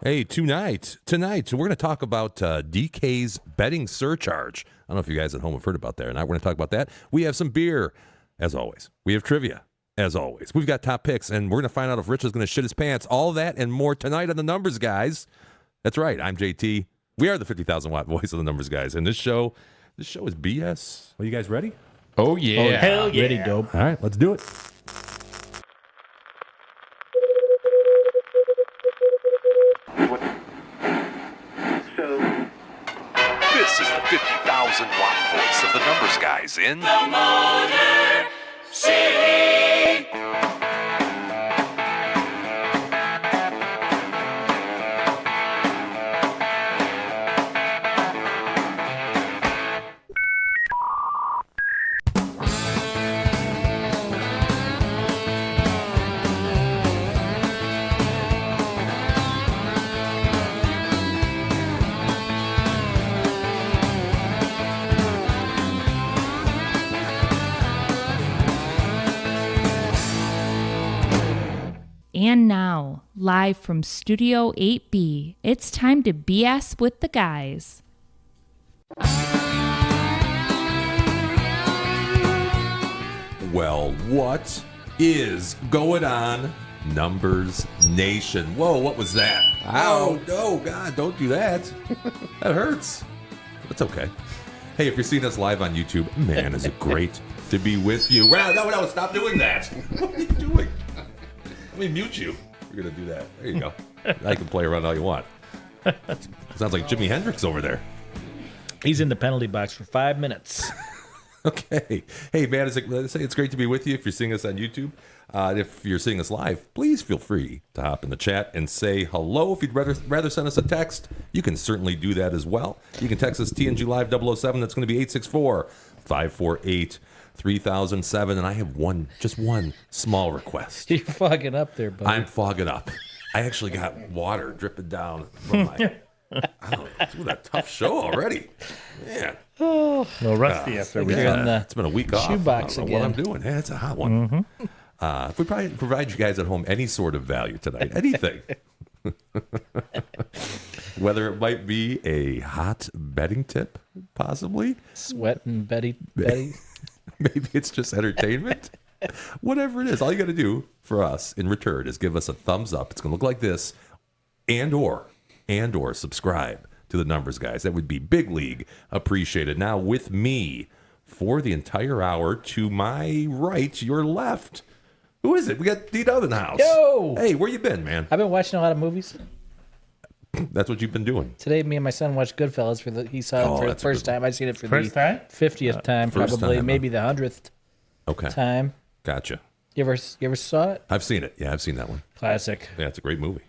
Hey, tonight, we're going to talk about DK's betting surcharge. I don't know if you guys at home have heard about that or not. We're going to talk about that. We have some beer, as always. We have trivia, as always. We've got top picks, and we're going to find out if Rich is going to shit his pants. All that and more tonight on The Numbers Guys. That's right. I'm JT. We are the 50,000-watt voice of The Numbers Guys, and this show is BS. Are you guys ready? Oh, yeah. Oh, hell yeah. Ready, dope. All right, let's do it. This is the 50,000-watt voice of the Numbers Guys in the Motor City. And now, live from Studio 8B, it's time to BS with the guys. Well, what is going on, Numbers Nation? Whoa, what was that? Ow. Oh, God, don't do that. That hurts. That's okay. Hey, if you're seeing us live on YouTube, man, is it great to be with you. No, stop doing that. What are you doing? Let me mute you. You're going to do that. There you go. I can play around all you want. Sounds like Jimi Hendrix over there. He's in the penalty box for 5 minutes. Okay. Hey, man, it's great to be with you. If you're seeing us on YouTube, if you're seeing us live, please feel free to hop in the chat and say hello. If you'd rather send us a text, you can certainly do that as well. You can text us TNG Live 007. That's going to be 864-548-3007. And I have just one small request. You're fogging up there, buddy. I'm fogging up. I actually got water dripping down from my... It's been a tough show already. Man. A little rusty after we It's been a week off. shoebox I don't know what again. I'm doing. Yeah, it's a hot one. If we provide you guys at home any sort of value tonight, anything, whether it might be a hot betting tip, possibly, Sweating Betty. maybe it's just entertainment. Whatever it is, all you got to do for us in return is give us a thumbs up. It's going to look like this, and or subscribe to the Numbers Guys. That would be big league appreciated. Now with me for the entire hour, to my right, your left. Who is it? We got D-Dub in the house. Yo! Hey, where you been, man? I've been watching a lot of movies. That's what you've been doing. Today, me and my son watched Goodfellas. He saw it for the that's a first good time. I've seen it for First the time? 50th time, First probably. time, Maybe the 100th Okay, time. gotcha. You ever saw it? I've seen it. Yeah, I've seen that one. Classic. Yeah, it's a great movie.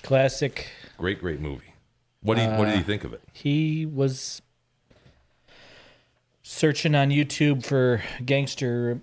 Classic. Great movie. What did you think of it? He was searching on YouTube for gangster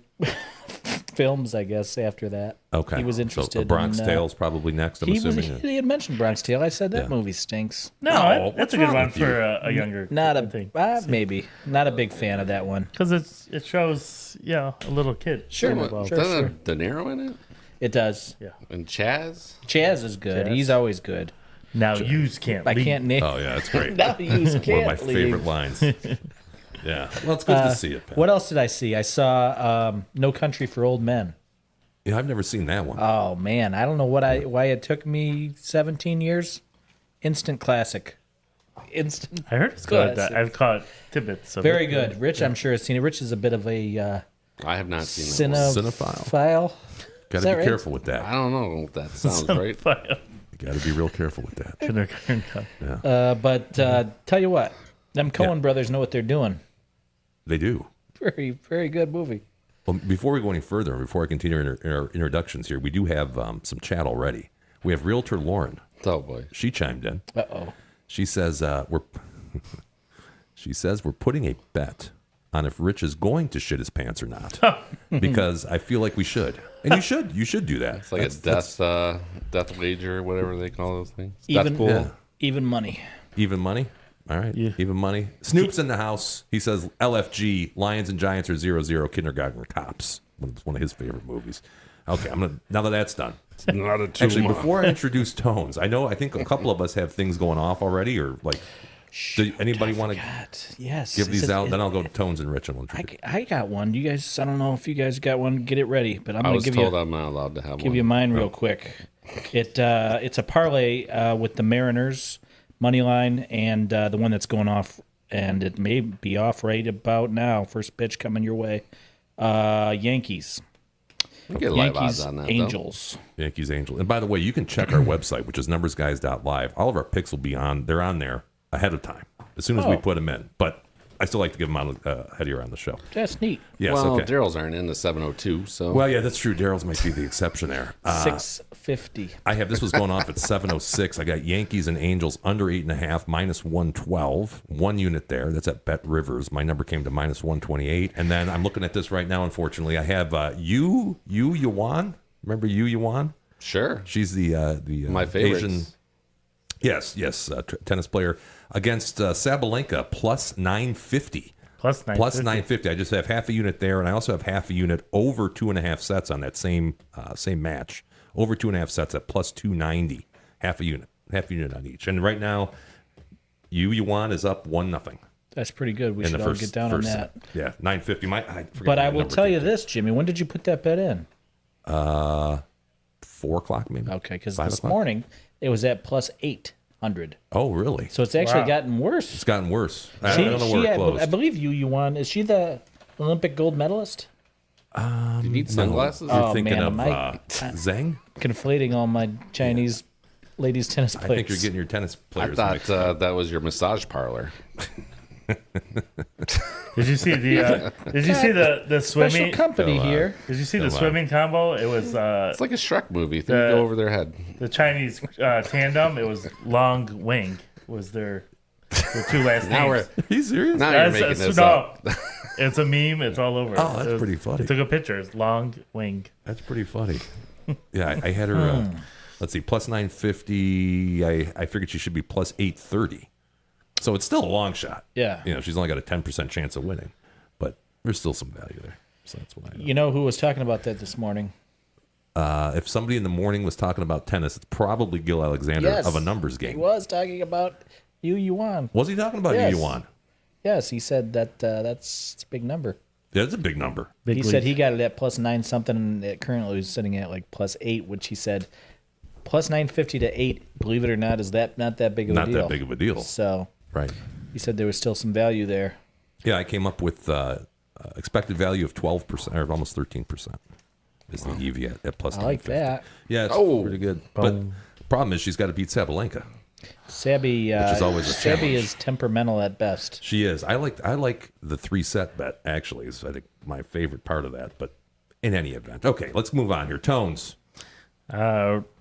films, I guess, after that. Okay. He was interested So Bronx in, Tale's probably next, I'm assuming. He had mentioned Bronx Tale. I said that Yeah. movie stinks. No, No, that's what's a good wrong one with you? for a younger Not a thing. maybe. Not a big fan of that one. Because it shows, a little kid. Sure, Well, sure. Doesn't De Niro in it? It does. And Chaz? Chaz is good. Chaz. He's always good. Now yous can't I leave. can't name. Oh, yeah, it's great. Now you One of can't my leave. favorite lines. Yeah. Well, it's good to see it, Pat. What else did I see? I saw No Country for Old Men. Yeah, I've never seen that one. Oh man, I don't know why it took me 17 years. Instant classic. Instant. I heard it's good. Classic. I've caught tidbits of Very it. good. Rich, I'm sure has seen it. Rich is a bit of a I have not seen that. Cinephile. Got to that be right? careful with I that. don't know if that sounds right. You got to be real careful with that. But tell you what, them Coen brothers know what they're doing. They do. Very, very good movie. Well, before we go any further, before I continue our introductions here, we do have some chat already. We have Realtor Lauren. Oh, boy. She chimed in. Uh-oh. She says we're putting a bet on if Rich is going to shit his pants or not, because I feel like we should, and you should do that. It's like a death wager or whatever they call those things. Even- Death pool. Yeah. Even money. Even money. All right, Yeah. even money. Snoop's in the house. He says LFG, Lions and Giants are 0-0, Kindergarten Cops. One of his favorite movies. Okay, now that that's done, It's not a too Actually, much. before I introduce Tones, I think a couple of us have things going off already, or like, do anybody want to Yes. give Is these it- out? Then I'll go to Tones and Rich and we'll introduce. I got one. You guys, I don't know if you guys got one. Get it ready, but I'm I gonna was give told you I'm not allowed to have give one. you mine real quick. It's a parlay with the Mariners money line and the one that's going off, and it may be off right about now. First pitch coming your way. Yankees. You get live Yankees, odds on that, Angels. Yankees Angel. And by the way, you can check our website, which is numbersguys.live. All of our picks will be on. They're on there ahead of time as soon as we put them in. But I still like to give them out ahead here on the show. That's neat. Yes. Well, Okay. Daryl's aren't in the 702, so Well, yeah, that's true. Daryl's might be the exception there. 650. I have this was going off at 706. I got Yankees and Angels under 8.5 minus 112. 1 unit there. That's at Bet Rivers. My number came to minus 128. And then I'm looking at this right now. Unfortunately, I have Yu Yuan. Remember Yu Yuan? sure. She's the My favorite. Asian. Yes, tennis player against Sabalenka plus 950. Plus 950. Plus 950. I just have half a unit there, and I also have half a unit over 2.5 sets on that same match. Over 2.5 sets at plus 290. Half a unit on each. And right now, Yu Yuan is up 1-0 That's pretty good. We in should the all first get down on first that. set. Yeah, 950. But I will tell you this, Jimmy. When did you put that bet in? 4 o'clock maybe. Okay, because 5 this o'clock? morning it was at plus 800. Oh, really? So it's actually Wow. gotten worse. It's gotten worse. I don't know where it closed. I believe Yu Yuan. Is she the Olympic gold medalist? You need sunglasses? You're Oh, thinking man, of am I- Zhang? Conflating all my Chinese ladies tennis I players. think you're getting your tennis I players thought mixed up. that was your massage parlor. Did you see the? Did you see the Special swimming? company here. Did you see the Come on. swimming combo? It was It's like a Shrek movie. Things go over their head. the Chinese tandem. It was Long Wing. Was their two last Now names? we're Are you serious? now you're That's- making this no, up. it's a meme. It's all over. Oh, that's It was- pretty funny. They took a picture. It's Long Wing. That's pretty funny. Yeah, I had her, let's see, plus 950. I figured she should be plus 830. So it's still a long shot. Yeah. You know, she's only got a 10% chance of winning, but there's still some value there. So that's what I know. You know who was talking about that this morning? If somebody in the morning was talking about tennis, it's probably Gil Alexander of a numbers He game. was talking about Yu Yuan. Was he talking about Yes. Yu Yuan? Yes, he said that that's a big number. Yeah, it's a big number. Big He league. said he got it at plus 9 something, and it currently is sitting at like plus 8, which he said plus 950 to 8. Believe it or not, is that not that big of a Not deal? that big of a deal. So Right. he said there was still some value there. Yeah, I came up with expected value of 12%, or almost 13%. Is the EV at plus I like 950. that. Yeah, it's Oh. pretty good. But the problem is she's got to beat Sabalenka. Sabby, Which is always a Sabby challenge. is temperamental at best. She is. I like the 3-set bet, actually, is I think my favorite part of that. But in any event. Okay, let's move on here. Tones,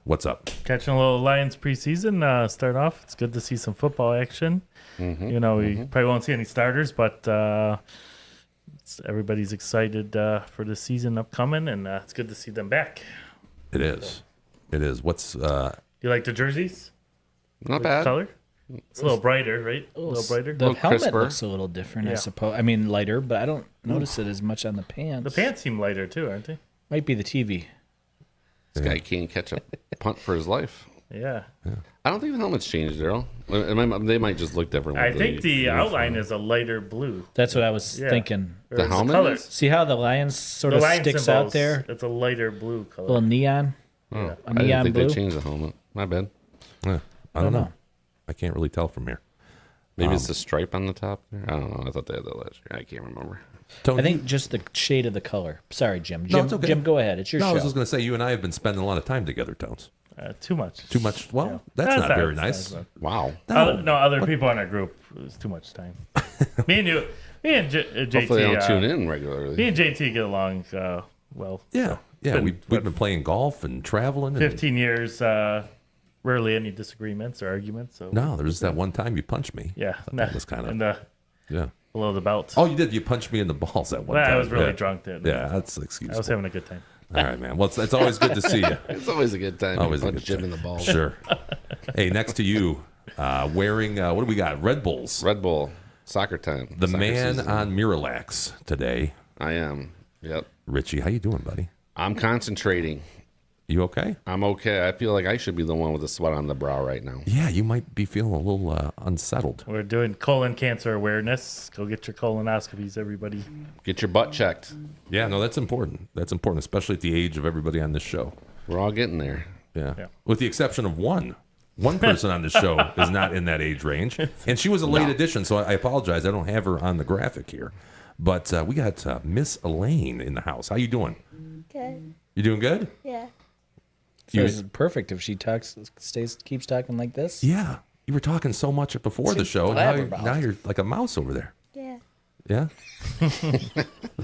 what's up? Catching a little Lions preseason. Start off. It's good to see some football action. You know, we probably won't see any starters, but everybody's excited for the season upcoming, and it's good to see them back. It is. It is. What's You like the jerseys? Not bad. Color? It's a little brighter, right? A little brighter. The little helmet crisper. looks a little different, I Yeah. suppose. I mean, lighter, but I don't notice it as much on the pants. The pants seem lighter too, aren't they? Might be the TV. This guy can't catch a punt for his life. Yeah. I don't think the helmet's changed, Daryl. They might just look different. I with think the uniform. outline is a lighter blue. That's what I was Yeah. thinking. Or The is helmet color. is? See how the lions sort The of line sticks symbols, out there? It's a lighter blue color. little neon. Oh, A I didn't neon think blue? they changed the helmet. My bad. I don't know. I can't really tell from here. Maybe it's the stripe on the top there. I don't know. I thought they had that last year. I can't remember. Tony, I think just the shade of the color. Sorry, Jim. No, Jim, it's okay. Jim, go ahead. It's your no, I show. was just going to say you and I have been spending a lot of time together, Tones. Too much. Too much. Well, Yeah. that's That's not very it's nice. not. Wow. No, other people in our group. It was too much time. me and JT. Hopefully they don't tune in regularly. Me and JT get along well. Yeah, yeah. been- We've been playing golf and traveling. And 15 years. Rarely any disagreements or arguments. So no, there's that one time you punched me. yeah, That was kind of yeah. below the belt. Oh, you did. You punched me in the balls that one Well, time. I was really yeah. drunk then. Yeah, that's excusable. I was having a good time. All right, man. Well, it's always good to see you. It's always a good time. Always a to punch good Jim time. in the ball. Sure. Hey, next to you, wearing what do we got? Red Bulls. Red Bull. Soccer time. The Soccer man season. on Miralax today. I am. Yep. Richie, how you doing, buddy? I'm concentrating. You okay? I'm okay. I feel like I should be the one with the sweat on the brow right now. Yeah, you might be feeling a little unsettled. We're doing colon cancer awareness. Go get your colonoscopies, everybody. Get your butt checked. Yeah, no, that's important. That's important, especially at the age of everybody on this show. We're all getting there. Yeah. Yeah. With the exception of one. One person on the show is not in that age range. And she was a late addition, so I apologize. I don't have her on the graphic here. But we got Miss Elaine in the house. How you doing? Good. You doing good? Yeah. So it's perfect if she keeps talking like this. Yeah. You were talking so much before the show. Now you're like a mouse over there. Yeah. Yeah?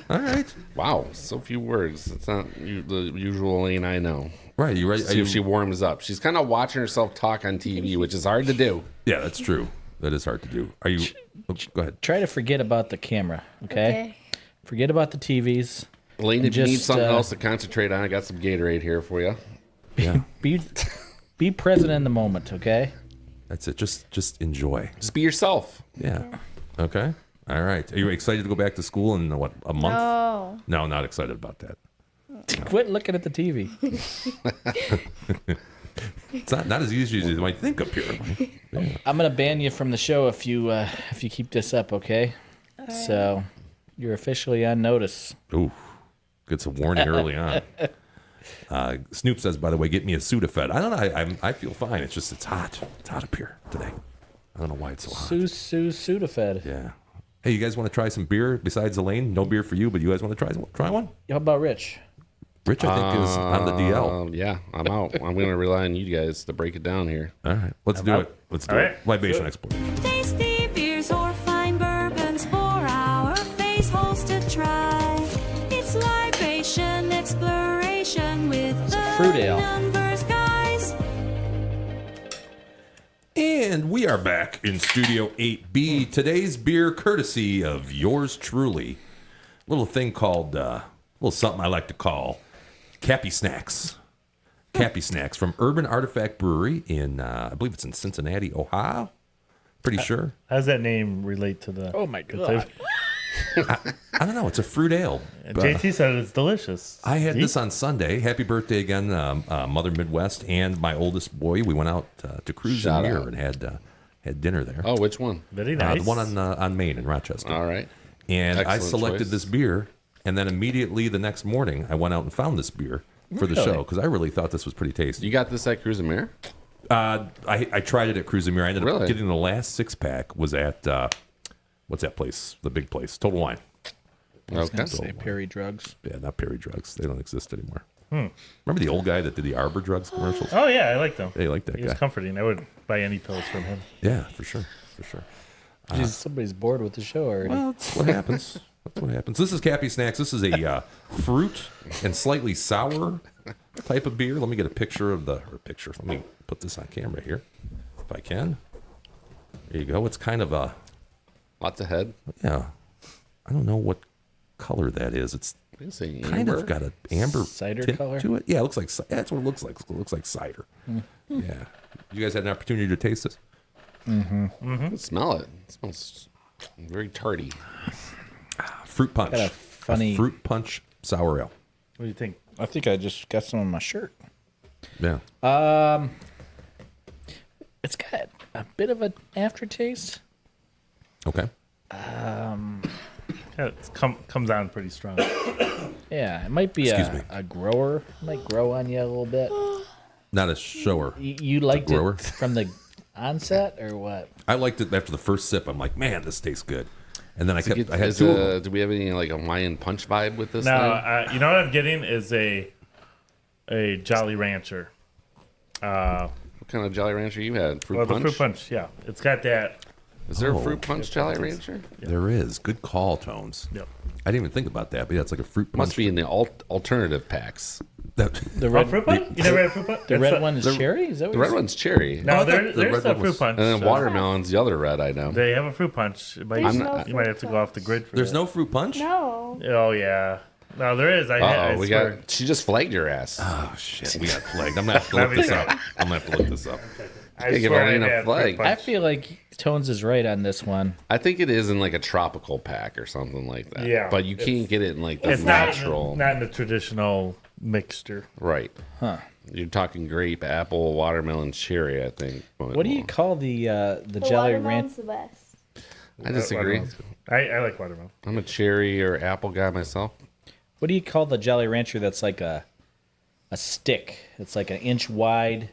All right. Wow, so few words. It's not the usual Elaine I know. Right. You ready? See if she warms up. She's kind of watching herself talk on TV, which is hard to do. Yeah, that's true. That is hard to do. Are you? Oh, go ahead. Try to forget about the camera, okay? Forget about the TVs. Elaine, if you need Just, something else to concentrate on, I got some Gatorade here for you. Yeah. Be present in the moment, okay? That's it. Just enjoy. Just be yourself. Yeah. Okay. All right. Are you excited to go back to school in what, a month? No. No, not excited about that. Quit looking at the TV. It's not as easy as you might think up here. Yeah. I'm gonna ban you from the show if you keep this up, okay? So you're officially on notice. Ooh, gets a warning early on. Snoop says, by the way, get me a Sudafed. I don't know. I feel fine. It's hot. It's hot up here today. I don't know why it's so hot. Sudafed. Yeah. Hey, you guys want to try some beer besides Elaine? No beer for you, but you guys want to try one? How about Rich? Rich, I think, is on the DL. Yeah, I'm out. I'm going to rely on you guys to break it down here. All right. Let's do it. Let's do All it. right. Libation exploration. Tasty beers or fine bourbons for our face holes to try. It's libation exploration with the fruit ale. numbers guys. And we are back in Studio 8B. Today's beer, courtesy of yours truly. Little thing called, little something I like to call Capy Snacks. Capy Snacks from Urban Artifact Brewery in, I believe it's in Cincinnati, Ohio. Pretty sure. How does that name relate to the? Oh my God. I don't know. It's a fruit ale. JT said it's delicious. I had See? this on Sunday. Happy birthday again, Mother Midwest and my oldest boy. We went out to Cruise Shout and Mirror out. and had dinner there. Oh, which one? Very nice. The one on Main in Rochester. All right. And I Excellent selected choice. this beer, and then immediately the next morning, I went out and found this beer for the show because I really thought this was pretty tasty. You got this at Cruise and Mirror? I tried it at Cruise and Mirror. I ended up Really? getting the last 6-pack was at, what's that place? The big place, Total Wine. Okay. Say Perry Drugs. Yeah, not Perry Drugs. They don't exist anymore. Remember the old guy that did the Arbor Drugs commercials? Oh yeah, I like them. They like that He guy. was comforting. I wouldn't buy any pills from him. Yeah, for sure. For sure. Jeez, somebody's bored with the show already. Well, that's what happens. That's what happens. This is Capy Snacks. This is a fruit and slightly sour type of beer. Let me get a picture of Let me put this on camera here, if I can. There you go. It's kind of a, Lots of head. yeah. I don't know what color that is. It's It's a kind amber. of got an amber Cider tint color? to it. Yeah, it looks like that's what it looks like. It looks like cider. Yeah. You guys had an opportunity to taste this? Smell it. It smells very tarty. Fruit punch. Got a funny- fruit punch sour ale. What do you think? I think I just got some on my shirt. Yeah. It's got a bit of an aftertaste. Okay. Yeah, it comes on pretty strong. Yeah, it might be Excuse me. a grower. It might grow on you a little bit. Not a shower. You liked grower? it from the onset or what? I liked it after the first sip. I'm like, man, this tastes good. And then I had Is, two of them. do we have any like a Hawaiian punch vibe with this Now, thing? you know what I'm getting is a Jolly Rancher. What kind of Jolly Rancher you had? Fruit Well, punch? the fruit punch, yeah, it's got that. Is there a fruit punch Jolly Rancher? There is. Good call, Tones. Yep. I didn't even think about that, but yeah, it's like a fruit punch. Must be in the alternative packs. That, The Oh, red, fruit punch? You never had a fruit punch? the It's red a- one is cherry. Is that what The you red said? one's cherry. No, I thought the there's red a one fruit was- punch. And then watermelon's the other red, I know. They have a fruit punch. It might- There's no you might have to go off the grid for there's that. no fruit punch? No. Oh, yeah. No, there is. I We swear. got. She just flagged your ass. Oh, shit. We got flagged. I'm going to have to look this up. I'm going to have to look this up. I Give swear Arlene I've a had flag. fruit punch. I feel like Tones is right on this one. I think it is in like a tropical pack or something like that. Yeah, But you it's- can't get it in like the It's natural. not in the traditional mixture. Right. Huh. You're talking grape, apple, watermelon, cherry, I think. What do you call the Jolly Rancher? the best. I disagree. Watermelon's good. I like watermelon. I'm a cherry or apple guy myself. What do you call the Jolly Rancher that's like a stick? It's like 1 inch wide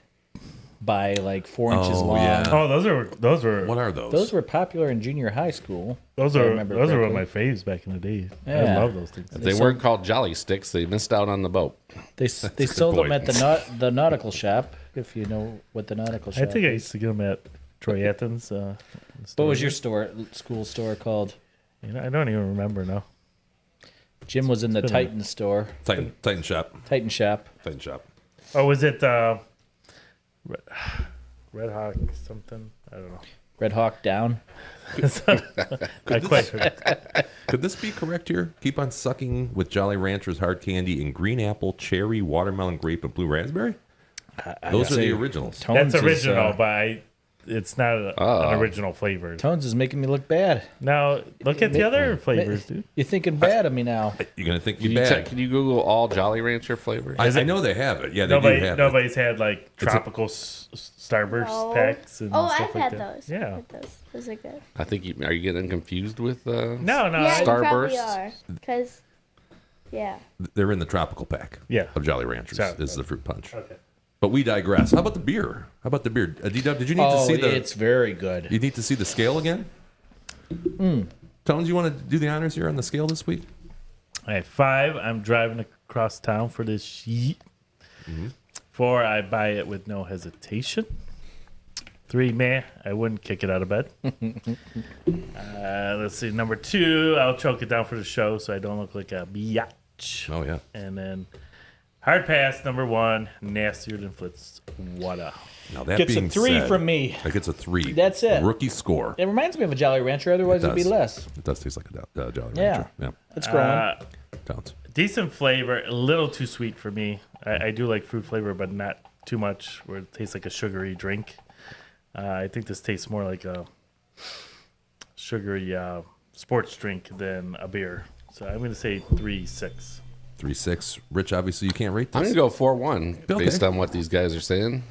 by like 4 inches long. yeah. Oh, those were What are those? Those were popular in junior high school. those if I are remember one of correctly. my faves back in the day. Yeah. I love those things. If they weren't called Jolly Sticks, they missed out on the boat. They sold them at the nautical shop. If you know what the nautical shop. I think I is. used to get them at Troy Athens. What was your school store called? I don't even remember now. Jim was in the Titan store. Titan Shop. Titan shop. Titan Shop. Oh, was it Red Hawk something? I don't know. Red Hawk Down. I quite heard. Could this be correct here? Keep on sucking with Jolly Ranchers hard candy in green apple, cherry, watermelon, grape, and blue raspberry? Those are the originals. Tones That's original, Is, but it's not an original flavor. Tones is making me look bad. Now, look at the other flavors, dude. You're thinking bad of me now. You're going to think Can me you, bad. can you Google all Jolly Rancher flavors? I know they have it. Yeah, they do have it. Nobody's had like tropical Starburst No. packs and Oh, stuff I've like had that. those. Yeah. I've had those. Those are good. I think are you getting confused with No. Yeah, you probably Starburst? are. Because, yeah. They're in the tropical pack Yeah. of Jolly Ranchers. Sorry. This is the fruit punch. Okay. But we digress. How about the beer? D-Dub, did you need to see it's very good. You need to see the scale again? Tones, you want to do the honors here on the scale this week? All right, 5, I'm driving across town for this sheet. 4, I buy it with no hesitation. 3, meh, I wouldn't kick it out of bed. Let's see, number 2, I'll choke it down for the show so I don't look like a biatch. Oh, yeah. And then hard pass, number 1, nastier than Flitz. Water. Now, that Gets a being 3 said, from me. That gets a 3. That's it. Rookie score. It reminds me of a Jolly Rancher. Otherwise, It it'd be does. less. It does taste like a Jolly Yeah. Rancher. Yeah. It's growing. Counts. Decent flavor, a little too sweet for me. I do like fruit flavor, but not too much where it tastes like a sugary drink. I think this tastes more like a sugary sports drink than a beer. So I'm going to say 3.6. 3.6. Rich, obviously, you can't rate this. I'm going to go 4-1 Okay. based on what these guys are saying.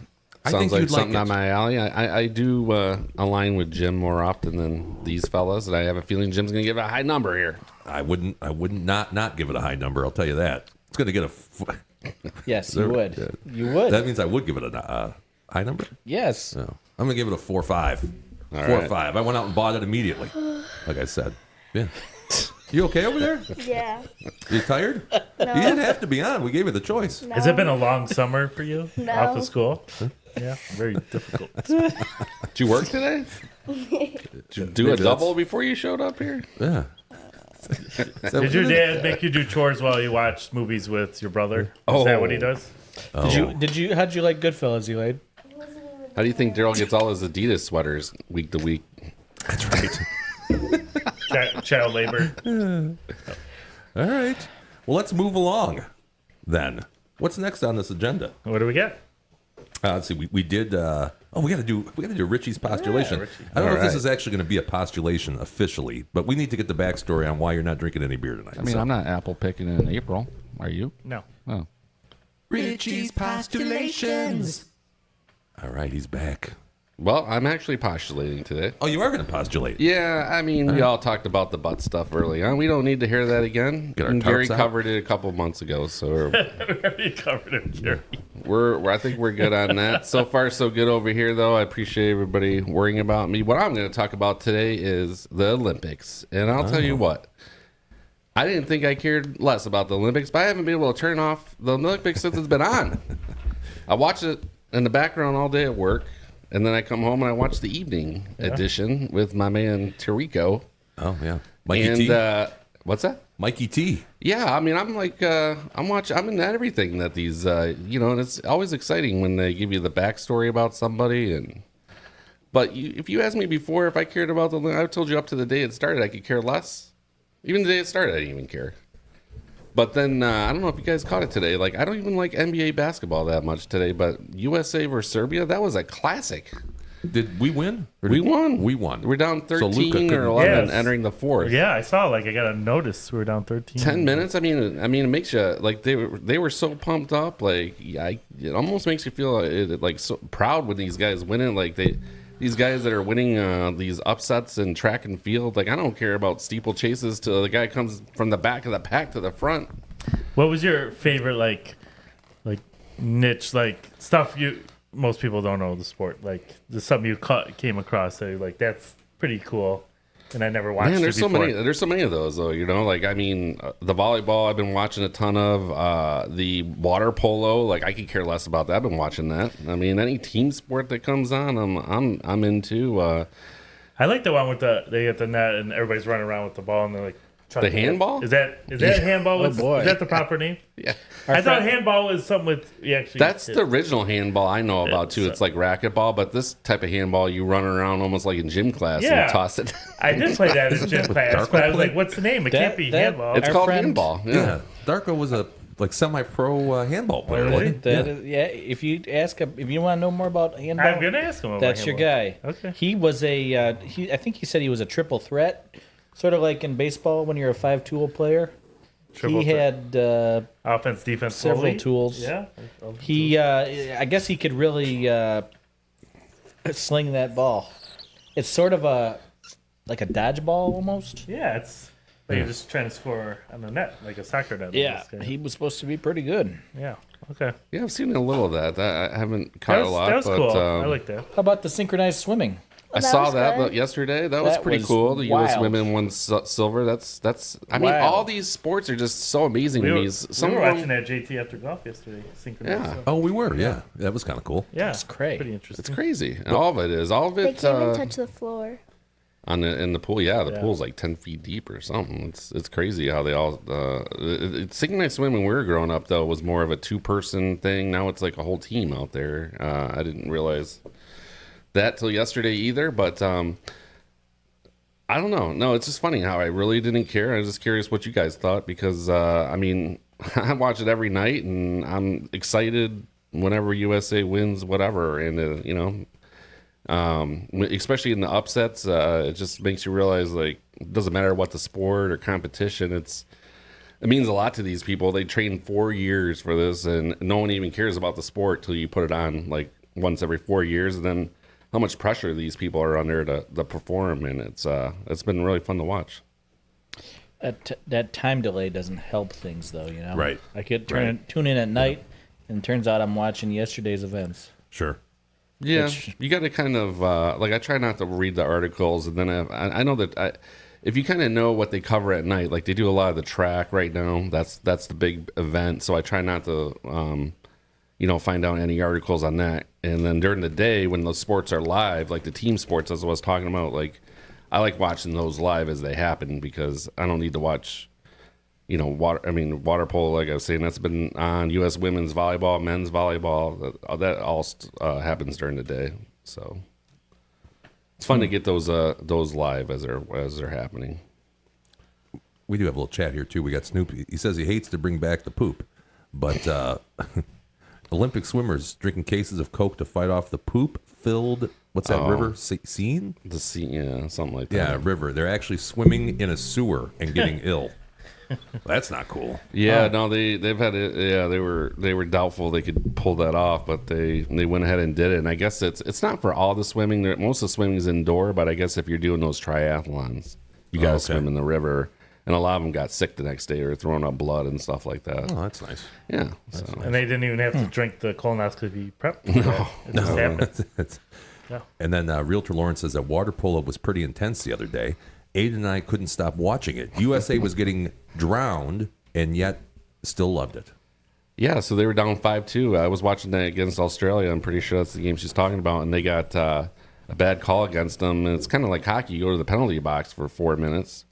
I Sounds think like you'd like something it. on my alley. I do align with Jim more often than these fellas, and I have a feeling Jim's going to give it a high number here. I wouldn't not give it a high number. I'll tell you that. It's going to get a. Yes, you would. You would. That means I would give it a high number. Yes. No, I'm going to give it a 4.5. All 4.5. right. I went out and bought it immediately. Like I said. Yeah. You okay over there? Yeah. You tired? No. You didn't have to be on. We gave you the choice. No. Has it been a long summer for you No. off of school? Yeah, very difficult. Did you work today? Did you do a Maybe double before you showed up here? Yeah. Did your dad make you do chores while you watched movies with your brother? Is that what he does? Did you? How'd you like Goodfellas, Elaine? How do you think Daryl gets all his Adidas sweaters week to week? That's right. Child labor. All right. Well, let's move along then. What's next on this agenda? What do we get? Let's see. We did. We got to do Richie's postulation. Richie. I don't know if this All is actually going to be a postulation officially, but we need to get the backstory on why you're not drinking any beer tonight. I mean, I'm not apple picking in April. Are you? No. Oh. Richie's postulations. All right, he's back. Well, I'm actually postulating today. Oh, you are going to postulate. Yeah, I mean, we all talked about the butt stuff early on. We don't need to hear that again. Get our And Gary tarps out. covered it a couple months ago, so You covered him, Gary. I think we're good on that. So far, so good over here, though. I appreciate everybody worrying about me. What I'm going to talk about today is the Olympics, and I'll tell you what. I didn't think I cared less about the Olympics, but I haven't been able to turn off the Olympics since it's been on. I watch it in the background all day at work. And then I come home and I watch the evening edition with my man Tirico. Oh yeah, Mikey T. And what's that? Mikey T. Yeah, I mean, I'm like, I'm in everything that these, and it's always exciting when they give you the backstory about somebody. But if you asked me before if I cared about I told you up to the day it started, I could care less. Even the day it started, I didn't even care. But then, I don't know if you guys caught it today. Like, I don't even like NBA basketball that much today, but USA versus Serbia, that was a classic. Did we win? Or We did- won. We won. We're down 13 Luka couldn't- or 11 Yes. entering the fourth. Yeah, I saw. Like I got a notice. We were down 13. 10 minutes. I mean, it makes you like they were so pumped up. Like, it almost makes you feel like so proud when these guys winning. Like these guys that are winning these upsets in track and field. Like, I don't care about steeplechases till the guy comes from the back of the pack to the front. What was your favorite like niche like stuff most people don't know the sport, like there's something you came across that you're like, that's pretty cool, and I never watched Man, it there's before. there's so many of those though. You know, like I mean, the volleyball I've been watching a ton of. The water polo, like I could care less about that. I've been watching that. I mean, any team sport that comes on, I'm into. I like the one with they get the net and everybody's running around with the ball and they're like The handball? Is that handball? Oh, boy. Is that the proper name? Yeah, I thought handball was something with you actually. that's the original handball I know about too. It's like racquetball, but this type of handball you run around almost like in gym class Yeah. and toss it. I did play that in gym class, but I was play? like, "What's the name? It can't be that- handball." It's Our called friend- handball. Yeah. Darko was a semi-pro handball player, Really? wasn't he? If you ask him, if you want to know more about handball, I'm gonna ask him about that's your handball. guy. Okay. He was I think he said he was a triple threat, sort of like in baseball when you're a 5-tool player. Triple he threat. had Offense, defense, several goalie? tools. Yeah. He, I guess he could really sling that ball. It's sort of like a dodgeball almost. Yeah, it's like you're just trying to score on the net, like a soccer net. Yeah, almost, kind of. he was supposed to be pretty good. Yeah. Okay. Yeah, I've seen a little of that. I haven't caught That a lot, that was but cool. I like that. How about the synchronized swimming? I that saw was that good. yesterday. That was That pretty was cool. The U.S. wild. women won silver. That's. I mean, Wild. all these sports are just so amazing We to were, me. we Some were of watching them, that JT after golf yesterday. Synchronized. Yeah. swim. Oh, we were. Yeah, that was kind of cool. Yeah. That's great. Pretty interesting. it's crazy. And all of it is. All of They it can't even touch the floor. in the pool. Yeah, the Yeah. pool's like 10 feet deep or something. It's crazy how they all. Synchronized swimming when we were growing up though was more of a 2-person thing. Now it's like a whole team out there. I didn't realize that till yesterday either, but. I don't know. No, it's just funny how I really didn't care. I was just curious what you guys thought because, I mean, I watch it every night and I'm excited whenever USA wins, whatever. And, especially in the upsets, it just makes you realize, like, it doesn't matter what the sport or competition, it means a lot to these people. They train 4 years for this and no one even cares about the sport till you put it on, like, once every 4 years. And then how much pressure these people are under to perform, and it's been really fun to watch. That time delay doesn't help things, though. You know, Right. I could tune in at night, and it turns out I'm watching yesterday's events. Sure. Yeah, you got to kind of like I try not to read the articles, and then I know that if you kind of know what they cover at night, like they do a lot of the track right now. That's the big event, so I try not to find out any articles on that. And then during the day when those sports are live, like the team sports, as I was talking about, like I like watching those live as they happen because I don't need to watch, water polo, like I was saying, that's been on. U.S. women's volleyball, men's volleyball, that all happens during the day. So it's fun to get those live as they're happening. We do have a little chat here too. We got Snoop. He says he hates to bring back the poop, but Olympic swimmers drinking cases of Coke to fight off the poop-filled, what's that, river scene? The sea, yeah, something like that. Yeah, river. They're actually swimming in a sewer and getting ill. That's not cool. Yeah, no, they've had it. Yeah, they were doubtful they could pull that off, but they went ahead and did it. And I guess it's not for all the swimming. Most of the swimming is indoor, but I guess if you're doing those triathlons, you got to swim in the river. And a lot of them got sick the next day or throwing up blood and stuff like that. Oh, that's nice. Yeah, And they didn't even have to drink the colonoscopy prep. It just happened. No. And then Realtor Lauren says that water polo was pretty intense the other day. Aiden and I couldn't stop watching it. USA was getting drowned and yet still loved it. Yeah, so they were down 5-2. I was watching that against Australia. I'm pretty sure that's the game she's talking about. And they got a bad call against them. And it's kind of like hockey. You go to the penalty box for 4 minutes.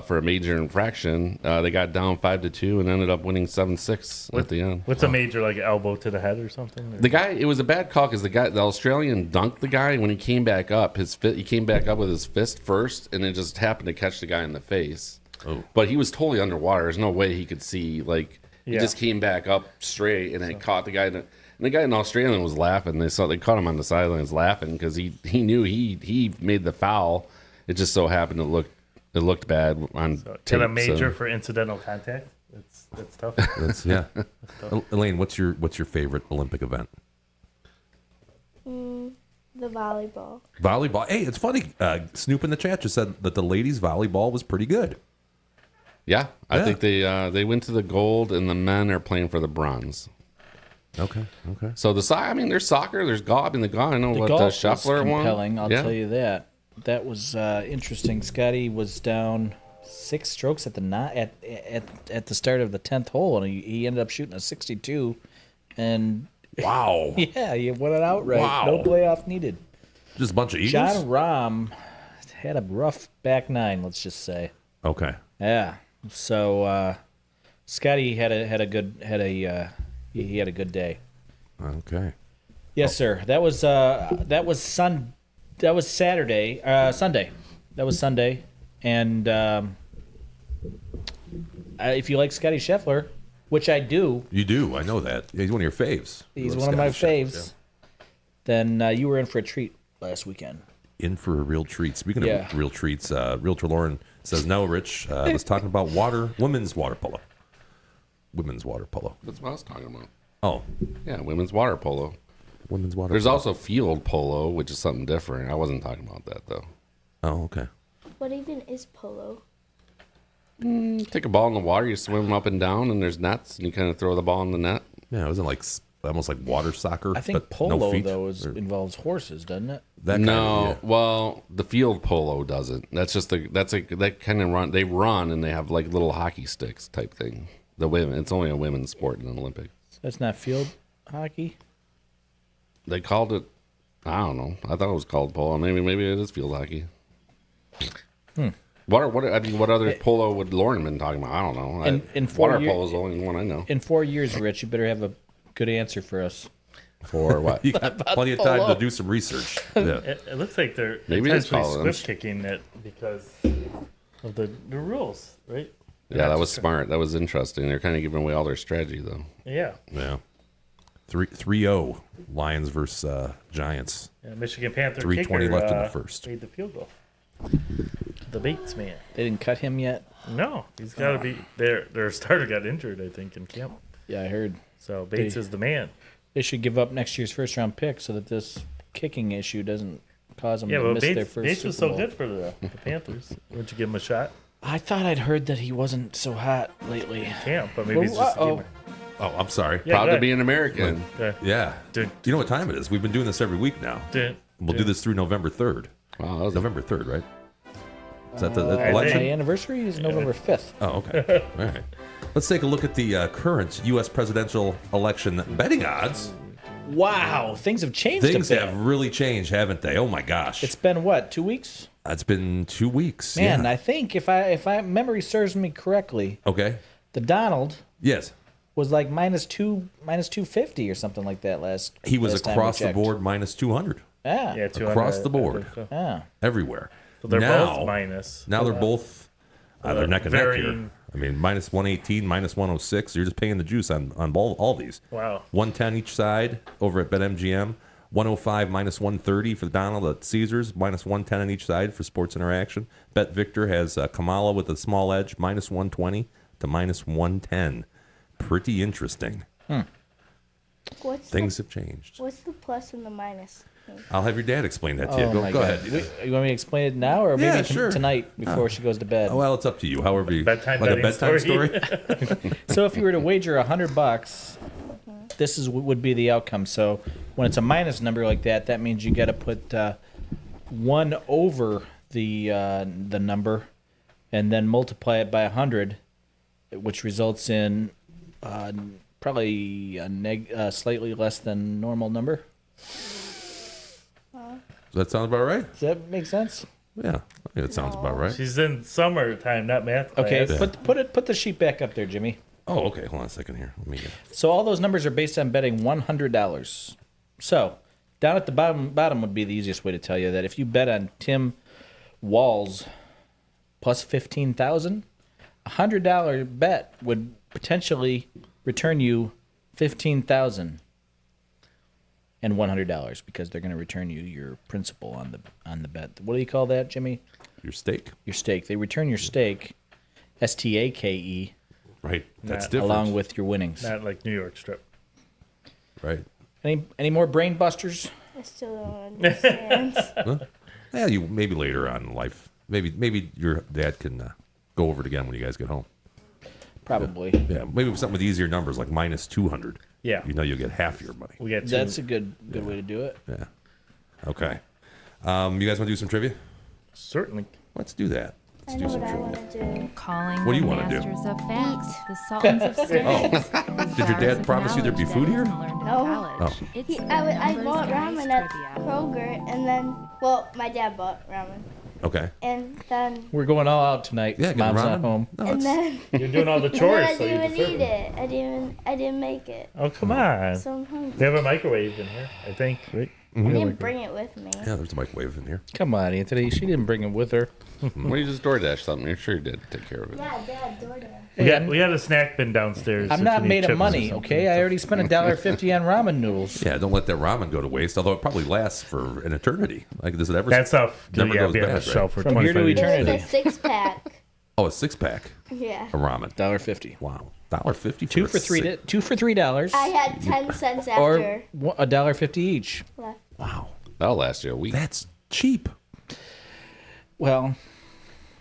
For a major infraction, they got down 5-2 and ended up winning 7-6 at the end. What's a major, like elbow to the head or something? Or? The guy, it was a bad call because the Australian dunked the guy. When he came back up, he came back up with his fist first, and it just happened to catch the guy in the face. Oh. But he was totally underwater. There's no way he could see. Like he Yeah. just came back up straight, and it caught the guy. And And the guy in Australia was laughing. They caught him on the sidelines laughing because he knew he made the foul. It just so happened it looked bad on tape. Get a major for incidental contact. That's tough. Yeah. Elaine, what's your favorite Olympic event? The volleyball. Volleyball. Hey, it's funny. Snoop in the chat just said that the ladies' volleyball was pretty good. Yeah, I think they went to the gold, and the men are playing for the bronze. Okay. So there's soccer, there's golf. The golf, I know The what golf was Scheffler won. compelling, I'll tell you that. That was interesting. Scotty was down 6 strokes at the start of the 10th hole, and he ended up shooting a 62. And Wow. yeah, he won it outright. Wow. No playoff needed. Just a bunch of Eagles? John Rahm had a rough back 9, let's just say. Okay. Yeah. So Scotty had a good day. Okay. Yes, sir. That was Saturday. Sunday. That was Sunday. And if you like Scotty Scheffler, which I do, You do. I know that. He's one of your faves. he's You love one of my Scotty Scheffler, faves. Then you were in for a treat last weekend. In for a real treat. Speaking Yeah. of real treats, Realtor Lauren says, no, Rich was talking about women's water polo. Women's water polo. That's what I was talking about. Oh, Yeah, women's water polo. women's water There's polo. also field polo, which is something different. I wasn't talking about that though. Oh, okay. What even is polo? Take a ball in the water, you swim up and down, and there's nets, and you kind of throw the ball in the net. Yeah, it wasn't like almost like water soccer. I think but polo no feet, though or involves horses, doesn't it? that kind No, of, yeah. well, the field polo doesn't. That kind of run. They run and they have like little hockey sticks type thing. The women, it's only a women's sport in the Olympics. That's not field hockey. They called it. I don't know. I thought it was called polo. Maybe it is field hockey. What other polo would Lauren been talking about? I don't know. In 4 water years- polo is the only one I know. In 4 years, Rich, you better have a good answer for us. For what? You got plenty of time to do some research. Yeah. It looks like they're Maybe it's intentionally called- swift kicking it because of the rules, right? Yeah, that was smart. That was interesting. They're kind of giving away all their strategy though. Yeah. Yeah. 3-0 Lions versus Giants. Yeah, Michigan Panther 3:20 kicker, left in the first. made the field goal. The Bates man. They didn't cut him yet. No, he's got to be their starter got injured, I think, in camp. Yeah, I heard. So Bates is the man. They should give up next year's first round pick so that this kicking issue doesn't cause them Yeah, to well, miss their Bates, first Bates was Super so Bowl. good for the Panthers. Wouldn't you give him a shot? I thought I'd heard that he wasn't so hot lately. Camp, but maybe he's just a Uh-oh. gamer. Oh, I'm sorry. Yeah, Proud go to ahead. be an American. Okay. Yeah. Dun, You know what time it is? We've been doing this every week now. dun, We'll do dun. this through November 3rd. Wow, that was November 3rd, right? Is that the I My election? anniversary is November 5th. Oh, okay. All right. Let's take a look at the current U.S. presidential election betting odds. Wow, things have changed Things a bit. have really changed, haven't they? Oh my gosh. It's been what, 2 weeks? It's been 2 weeks. Man, yeah. I think if I memory serves me correctly, Okay. the Donald Yes. was like minus 250 or something like that last. He was last time we across the checked. board minus 200 Yeah. Yeah, 200, across the I board. think so. Yeah. everywhere. So they're now, both minus. Now they're both they're neck and neck here. varying- I mean, minus 118, minus 106. You're just paying the juice on all these. Wow. 110 each side over at BetMGM. 105 minus 130 for Donald at Caesars. Minus 110 on each side for Sports Interaction. Bet Victor has Kamala with a small edge. Minus 120 to minus 110. Pretty interesting. Things have changed. What's the plus and the minus? I'll have your dad explain that to you. Oh Go my go God. ahead. You want me to explain it now or maybe Yeah, sure. tonight before she goes to bed? Well, it's up to you. However you Bedtime like a betting bedtime story. story. So if you were to wager $100, this would be the outcome. So when it's a minus number like that, that means you got to put 1 over the number, and then multiply it by 100, which results in probably a slightly less than normal number. Does that sound about right? Does that make sense? Yeah, I think it sounds about right. She's in summertime, not math class. Okay, put the sheet back up there, Jimmy. Oh, okay. Hold on a second here. Let me get. So all those numbers are based on betting $100. So down at the bottom would be the easiest way to tell you that if you bet on Tim Walls plus 15,000, $100 bet would potentially return you 15,000. and $100 because they're going to return you your principal on the bet. What do you call that, Jimmy? Your steak. Your steak. They return your steak, STAKE, Right. That's Not different. along with your winnings. Not like New York strip. Right. Any more brain busters? I still don't understand. Yeah, you maybe later on in life. Maybe your dad can go over it again when you guys get home. Probably. Yeah, maybe something with easier numbers like minus 200. Yeah. You know you'll get half your money. We got two. That's a good way to do it. Yeah. Okay. You guys want to do some trivia? Certainly. Let's do that. I Let's know do some what I trivia. want to do. Calling What do the you wanna do? masters of facts, the sultans of states. Did your dad promise you there'd be food here? No. Oh. I bought ramen at Kroger, and then, my dad bought ramen, Okay. and then, We're going all out tonight. Yeah, get Mom's ramen. not home. No, and it's- then, You're doing all the and then chores, I so you didn't deserve even eat it. it. I didn't make it. Oh, come on. So I'm hungry. They have a microwave in here, I think, right? I didn't bring it with me. yeah, there's a microwave in here. Come on, Anthony. She didn't bring him with her. Well, you just DoorDash something. You're sure you did take care of it. Yeah, Dad, DoorDash. We had a snack bin downstairs. I'm if not you need made chips of or money, something. okay? I already spent $1.50 on ramen noodles. Yeah, don't let that ramen go to waste. Although it probably lasts for an eternity. Like does it ever? That stuff Never could goes be on bad, the right? shelf for From here 25 to years. eternity. It was a 6-pack. Oh, a 6-pack Yeah. of ramen. $1.50. Wow, $1.50 Two for $3. I had 10 cents Or after $1.50 each. left. Wow, That'll last you a week. that's cheap. Well,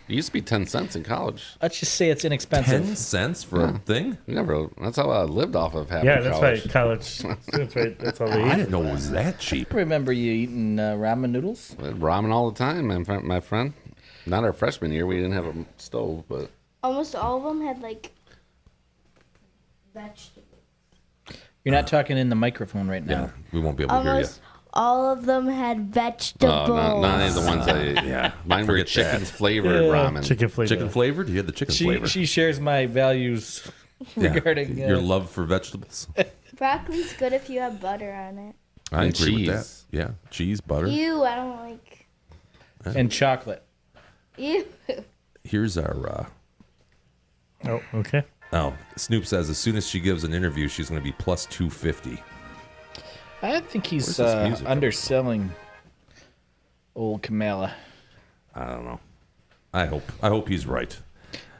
It used to be 10 cents in college. let's just say it's inexpensive. 10 cents for a thing? That's how I lived off of half Yeah, of that's college. right. College students, right? That's all they I eat. didn't know it was that cheap. Remember you eating ramen noodles? We had ramen all the time, my friend. Not our freshman year. We didn't have a stove, but Almost all of them had like vegetables. You're not talking in the microphone right now. Yeah, we won't be able to hear you. Almost all of them had vegetables. not any of the ones I ate. Yeah, Mine were forget chicken that. flavored ramen. Chicken flavor. Chicken flavored? You had the chicken She flavor. shares my values Yeah. regarding your love for vegetables. Broccoli's good if you have butter on it. I And agree with that. cheese. Yeah, cheese, butter. Ew, I don't like. and chocolate. Ew. Here's our. Oh, okay. Snoop says as soon as she gives an interview, she's going to be plus 250. I think he's Where's this music coming underselling old Kamala. I don't know. I hope he's right.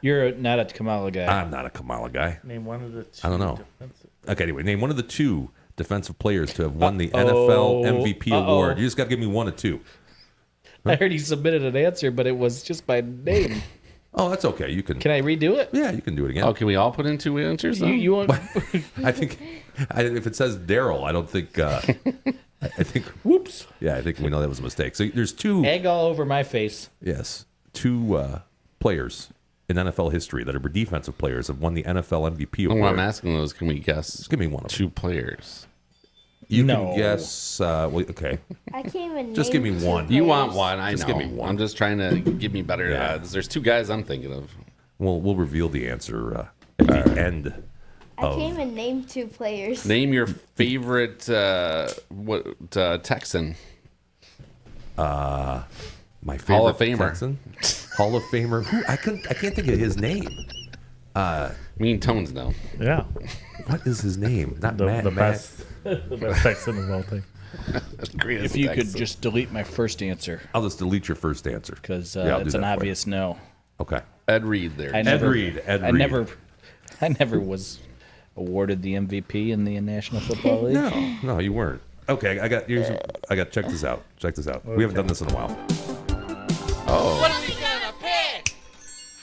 You're not a Kamala guy. I'm not a Kamala guy. Name one of the two. I don't know. defensive- Okay, anyway, name one of the two defensive players to have won the NFL MVP award. You just got to give me one of two. I heard you submitted an answer, but it was just by name. Oh, that's okay. You can. Can I redo it? Yeah, you can do it again. Oh, can we all put in 2 answers? Though? You want? I think if it says Daryl, I don't think. I think. Whoops. Yeah, I think we know that was a mistake. So there's two. Egg all over my face. Yes, two players in NFL history that are defensive players have won the NFL MVP What award. I'm asking though is, can we guess? Just give me one of them. 2 players. You No. can guess. Well, okay, I can't even. just give me name one. two You want players. one? I Just know. give me one. I'm just trying to give me better Yeah. odds. There's 2 guys I'm thinking of. We'll reveal the answer at the end. I can't even name 2 players. Name your favorite Texan. My favorite Hall of Famer. Texan? Hall of Famer. Who? I can't think of his name. Me and Tones know. Yeah. What is his name? Not The, Matt. the Matt. best. The best Texan of all time. If you could just delete my first answer, I'll just delete your first answer because Yeah, I'll do it's that an for you. obvious no. Okay. Ed Reed there. I never, Reed. Ed I Reed. never was awarded the MVP in the National Football League. No, you weren't. Okay, I got. Check this out. Check this out. We haven't done this in a while.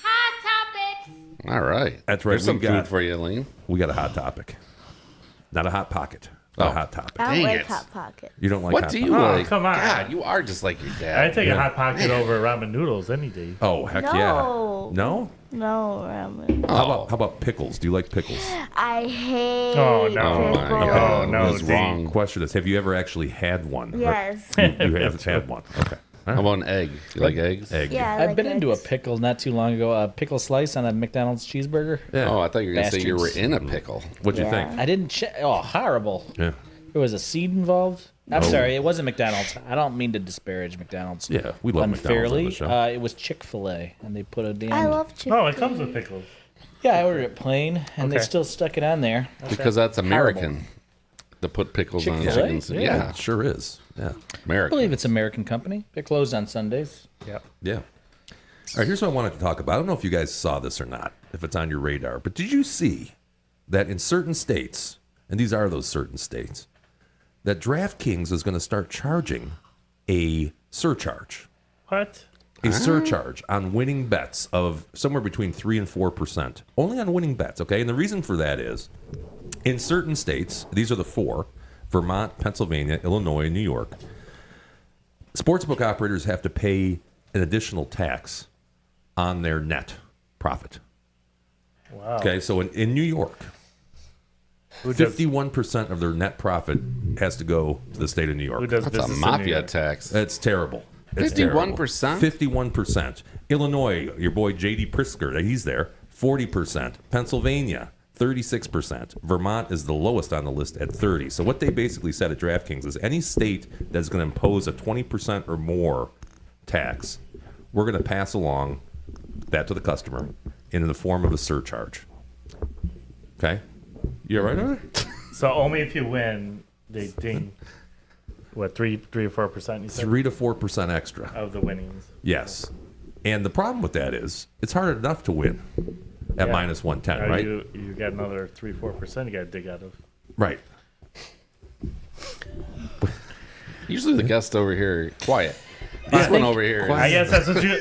Hot topics. All right. That's right, There's some we got- food for you, Elaine. We got a hot topic, not a hot pocket. A hot topic. I don't Dang like it. Hot Pocket. You don't like What hot do you Pocket? like? come on. God, you are just like your I dad. take Yeah. a hot pocket over ramen noodles any day. Oh heck No. yeah! No. No ramen. How about pickles? Do you like pickles? I hate. Oh, no. Oh my pickles. God. Oh, no, That's Dee. wrong. Question is, have you ever actually had one? Yes. You haven't had one. Okay. All How right. about an egg? You like eggs? Egg. Yeah, I I've like been into a eggs. pickle not too long ago. A pickle slice on a McDonald's cheeseburger. Yeah. Oh, I thought you were going to say you were Bastards. in a pickle. What'd you Yeah. think? I didn't check. Oh, horrible. Yeah. There was a seed involved. I'm No. sorry, it wasn't McDonald's. I don't mean to disparage McDonald's. Yeah, we love unfairly. McDonald's on the show. It was Chick-fil-A, and they put a damn. I love chicken. Oh, it comes with pickles. Yeah, I ordered it plain, and they Okay. still stuck it on there. Because that's American. to put pickles on Chick-fil-A? chickens. Yeah. Yeah, It sure is. Yeah. I America. believe it's an American company. They're closed on Sundays. Yeah. Yeah. All right, here's what I wanted to talk about. I don't know if you guys saw this or not, if it's on your radar, but did you see that in certain states, and these are those certain states, that DraftKings is going to start charging a surcharge? What? A surcharge on winning bets of somewhere between 3 and 4%. Only on winning bets, okay? And the reason for that is in certain states, these are the 4, Vermont, Pennsylvania, Illinois, and New York, sportsbook operators have to pay an additional tax on their net profit. Wow. Okay, so in New York, Who does, 51% of their net profit has to go to the state of New who York. does That's a business in New mafia York? tax. That's terrible. It's 51%? 51%. Illinois, your boy J.D. Prisker, he's there, 40%. Pennsylvania, 36%. Vermont is the lowest on the list at 30%. So what they basically said at DraftKings is any state that's going to impose a 20% or more tax, we're going to pass along that to the customer in the form of a surcharge. Okay? You all right on it? So only if you win, they ding. What, 3 or 4%? You said 3 to 4% extra. of the winnings. Yes. And the problem with that is it's hard enough to win at Yeah. minus 110, Now right? You got another 3-4% you got to dig out of. Right. Usually the guest over here, quiet. This one over here. I guess that's what you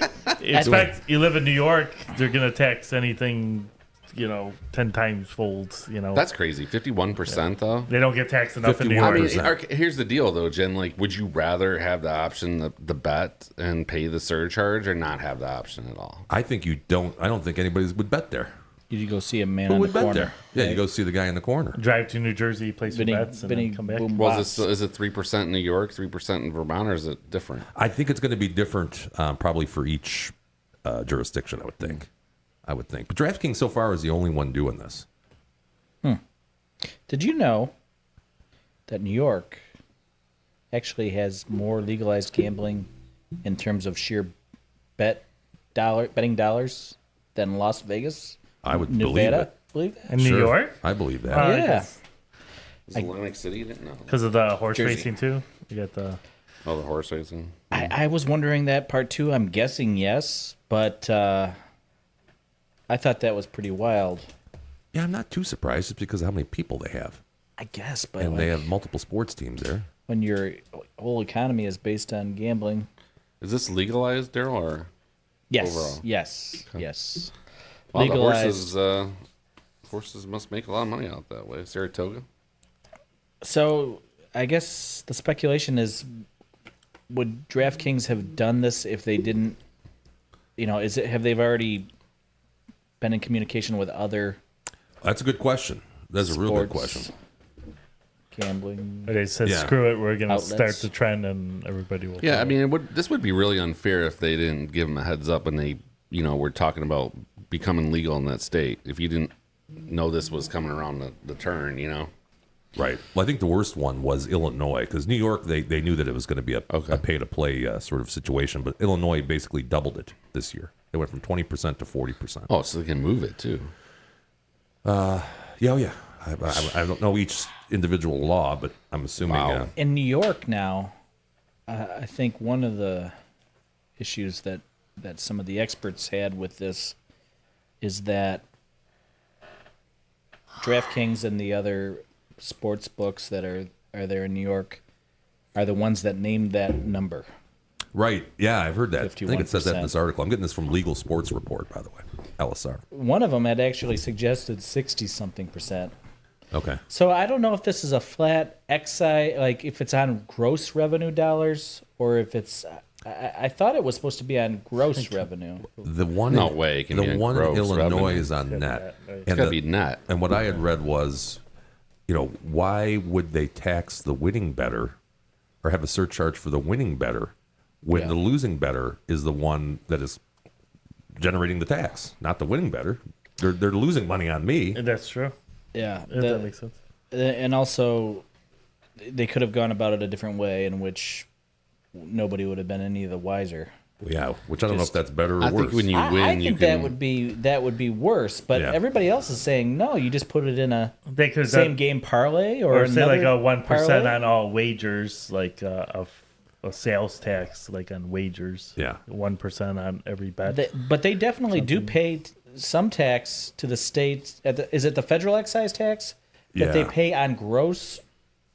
expect. You live in New York, they're gonna tax anything, 10 times folds. That's crazy. 51% though. They don't get taxed enough in New 51%. York. I mean, here's the deal though, Jen. Like, would you rather have the option the bet and pay the surcharge, or not have the option at all? I think you don't. I don't think anybody would bet there. You go see a man Who on the would bet corner. there? Yeah, you go see the guy in the corner. Drive to New Jersey, place your Vinny- bets, and Vinny then come back. Boom Well, Box. is it 3% in New York, 3% in Vermont, or is it different? I think it's going to be different, probably for each jurisdiction. I would think. But DraftKings so far is the only one doing this. Did you know that New York actually has more legalized gambling in terms of sheer betting dollars than Las Vegas? I would Nevada? believe it. Believe that? In New Sure. York? I believe that. Yeah. Is Atlantic City? No. Because of the horse Jersey. racing, too? You got the... Oh, the horse racing. I was wondering that part too. I'm guessing yes, but I thought that was pretty wild. Yeah, I'm not too surprised. It's because of how many people they have, I guess, but and they like, have multiple sports teams there. when your whole economy is based on gambling. Is this legalized, Daryl, or? Yes, Overall. yes. Well, Legalized. the horses must make a lot of money out that way. Saratoga. So I guess the speculation is, would DraftKings have done this if they didn't? Have they already been in communication with other That's a good question. That's a real good sports question. gambling? They said, Yeah. screw it, we're going to start Outlets. the trend and everybody will... Yeah, follow. I mean, this would be really unfair if they didn't give them a heads up and they, were talking about becoming legal in that state. If you didn't know this was coming around the turn, Right. Well, I think the worst one was Illinois because New York, they knew that it was going to be a pay-to-play sort of situation, but Illinois basically doubled it this year. They went from 20% to 40%. Oh, so they can move it too. Yeah. I don't know each individual law, but I'm assuming. Wow. In New York now, I think one of the issues that some of the experts had with this is that DraftKings and the other sports books that are there in New York are the ones that named that number. Right. Yeah, I've heard that. I think it says that in 51%. this article. I'm getting this from Legal Sports Report, by the way. LSR. One of them had actually suggested 60-something%. Okay. So I don't know if this is a flat excise, like if it's on gross revenue dollars or if it's. I thought it was supposed to be on gross revenue. The one No way it can be the on one in gross Illinois revenue. is on net. It's got to be net. And what I had read was, why would they tax the winning bettor or have a surcharge for the winning bettor when the losing bettor is the one that is generating the tax, not the winning bettor? They're losing money on me. That's true. Yeah, That makes sense. and also they could have gone about it a different way in which nobody would have been any the wiser. Yeah, which I don't know if that's better or I worse. think when you win, I you think can. that would be worse. But Yeah. everybody else is saying no. You just put it in a They could same game parlay or say like another a 1% parlay? on all wagers, like a sales tax, like on wagers. Yeah. 1% on every bet. But they definitely do pay some tax to the states. Is it the federal excise tax that they Yeah. pay on gross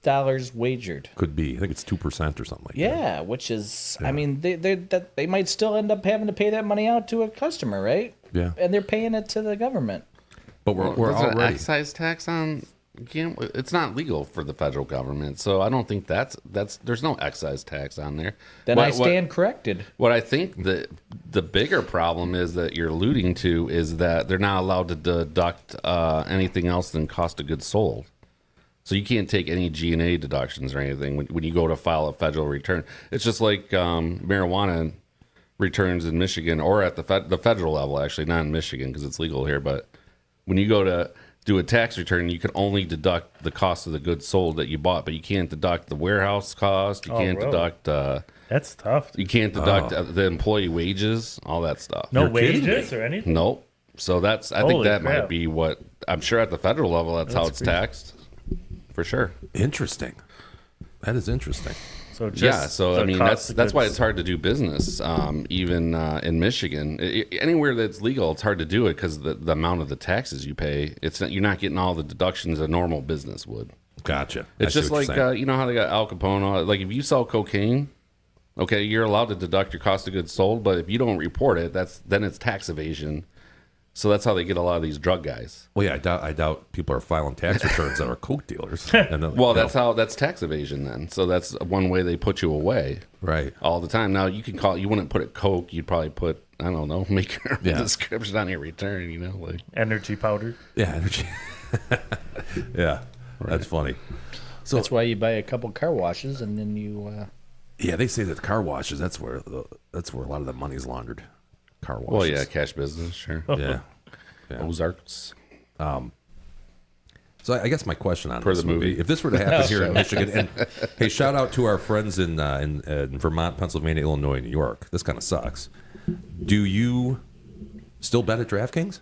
dollars wagered? Could be. I think it's 2% or something like that. Yeah, which is, I mean, they might still end up having to pay that money out to a customer, right? Yeah. And they're paying it to the government. But we're There's an already. excise tax on gambling. It's not legal for the federal government, so I don't think that's there's no excise tax on there. Then I stand corrected. What I think the bigger problem is that you're alluding to is that they're not allowed to deduct anything else than cost of goods sold. So you can't take any G&A deductions or anything when you go to file a federal return. It's just like marijuana returns in Michigan or at the federal level, actually, not in Michigan because it's legal here. But when you go to do a tax return, you can only deduct the cost of the goods sold that you bought, but you can't deduct the warehouse cost. You can't really? deduct. That's tough. You can't deduct the employee wages, all that stuff. No You're kidding wages or anything? Nope. So I think Holy that crap. might be what I'm sure at the federal level. That's how it's crazy. taxed, for sure. Interesting. That is interesting. So just Yeah, so I the mean cost of that's why goods. it's hard to do business, even in Michigan. Anywhere that's legal, it's hard to do it because the amount of the taxes you pay. You're not getting all the deductions a normal business would. Gotcha. It's I see just what like you're saying. you know how they got Al Capone. Like if you sell cocaine, okay, you're allowed to deduct your cost of goods sold, but if you don't report it, then it's tax evasion. So that's how they get a lot of these drug guys. Well, yeah, I doubt people are filing tax returns that are coke dealers. And then, Well, that's tax evasion then. So that's one way they put you away. right. All the time. Now you can call. You wouldn't put it coke. You'd probably put I don't know. Make your Yeah. description on your return. You know, like energy powder. Yeah, energy. Yeah, that's funny. So That's why you buy a couple car washes and then you. yeah, they say that car washes. That's where a lot of the money's laundered. Car washes. well, yeah, cash business, sure. Yeah. Ozarks. So I guess my question on For this the movie. if this were to happen here in Michigan, and hey, shout out to our friends in Vermont, Pennsylvania, Illinois, New York. This kind of sucks. Do you still bet at DraftKings?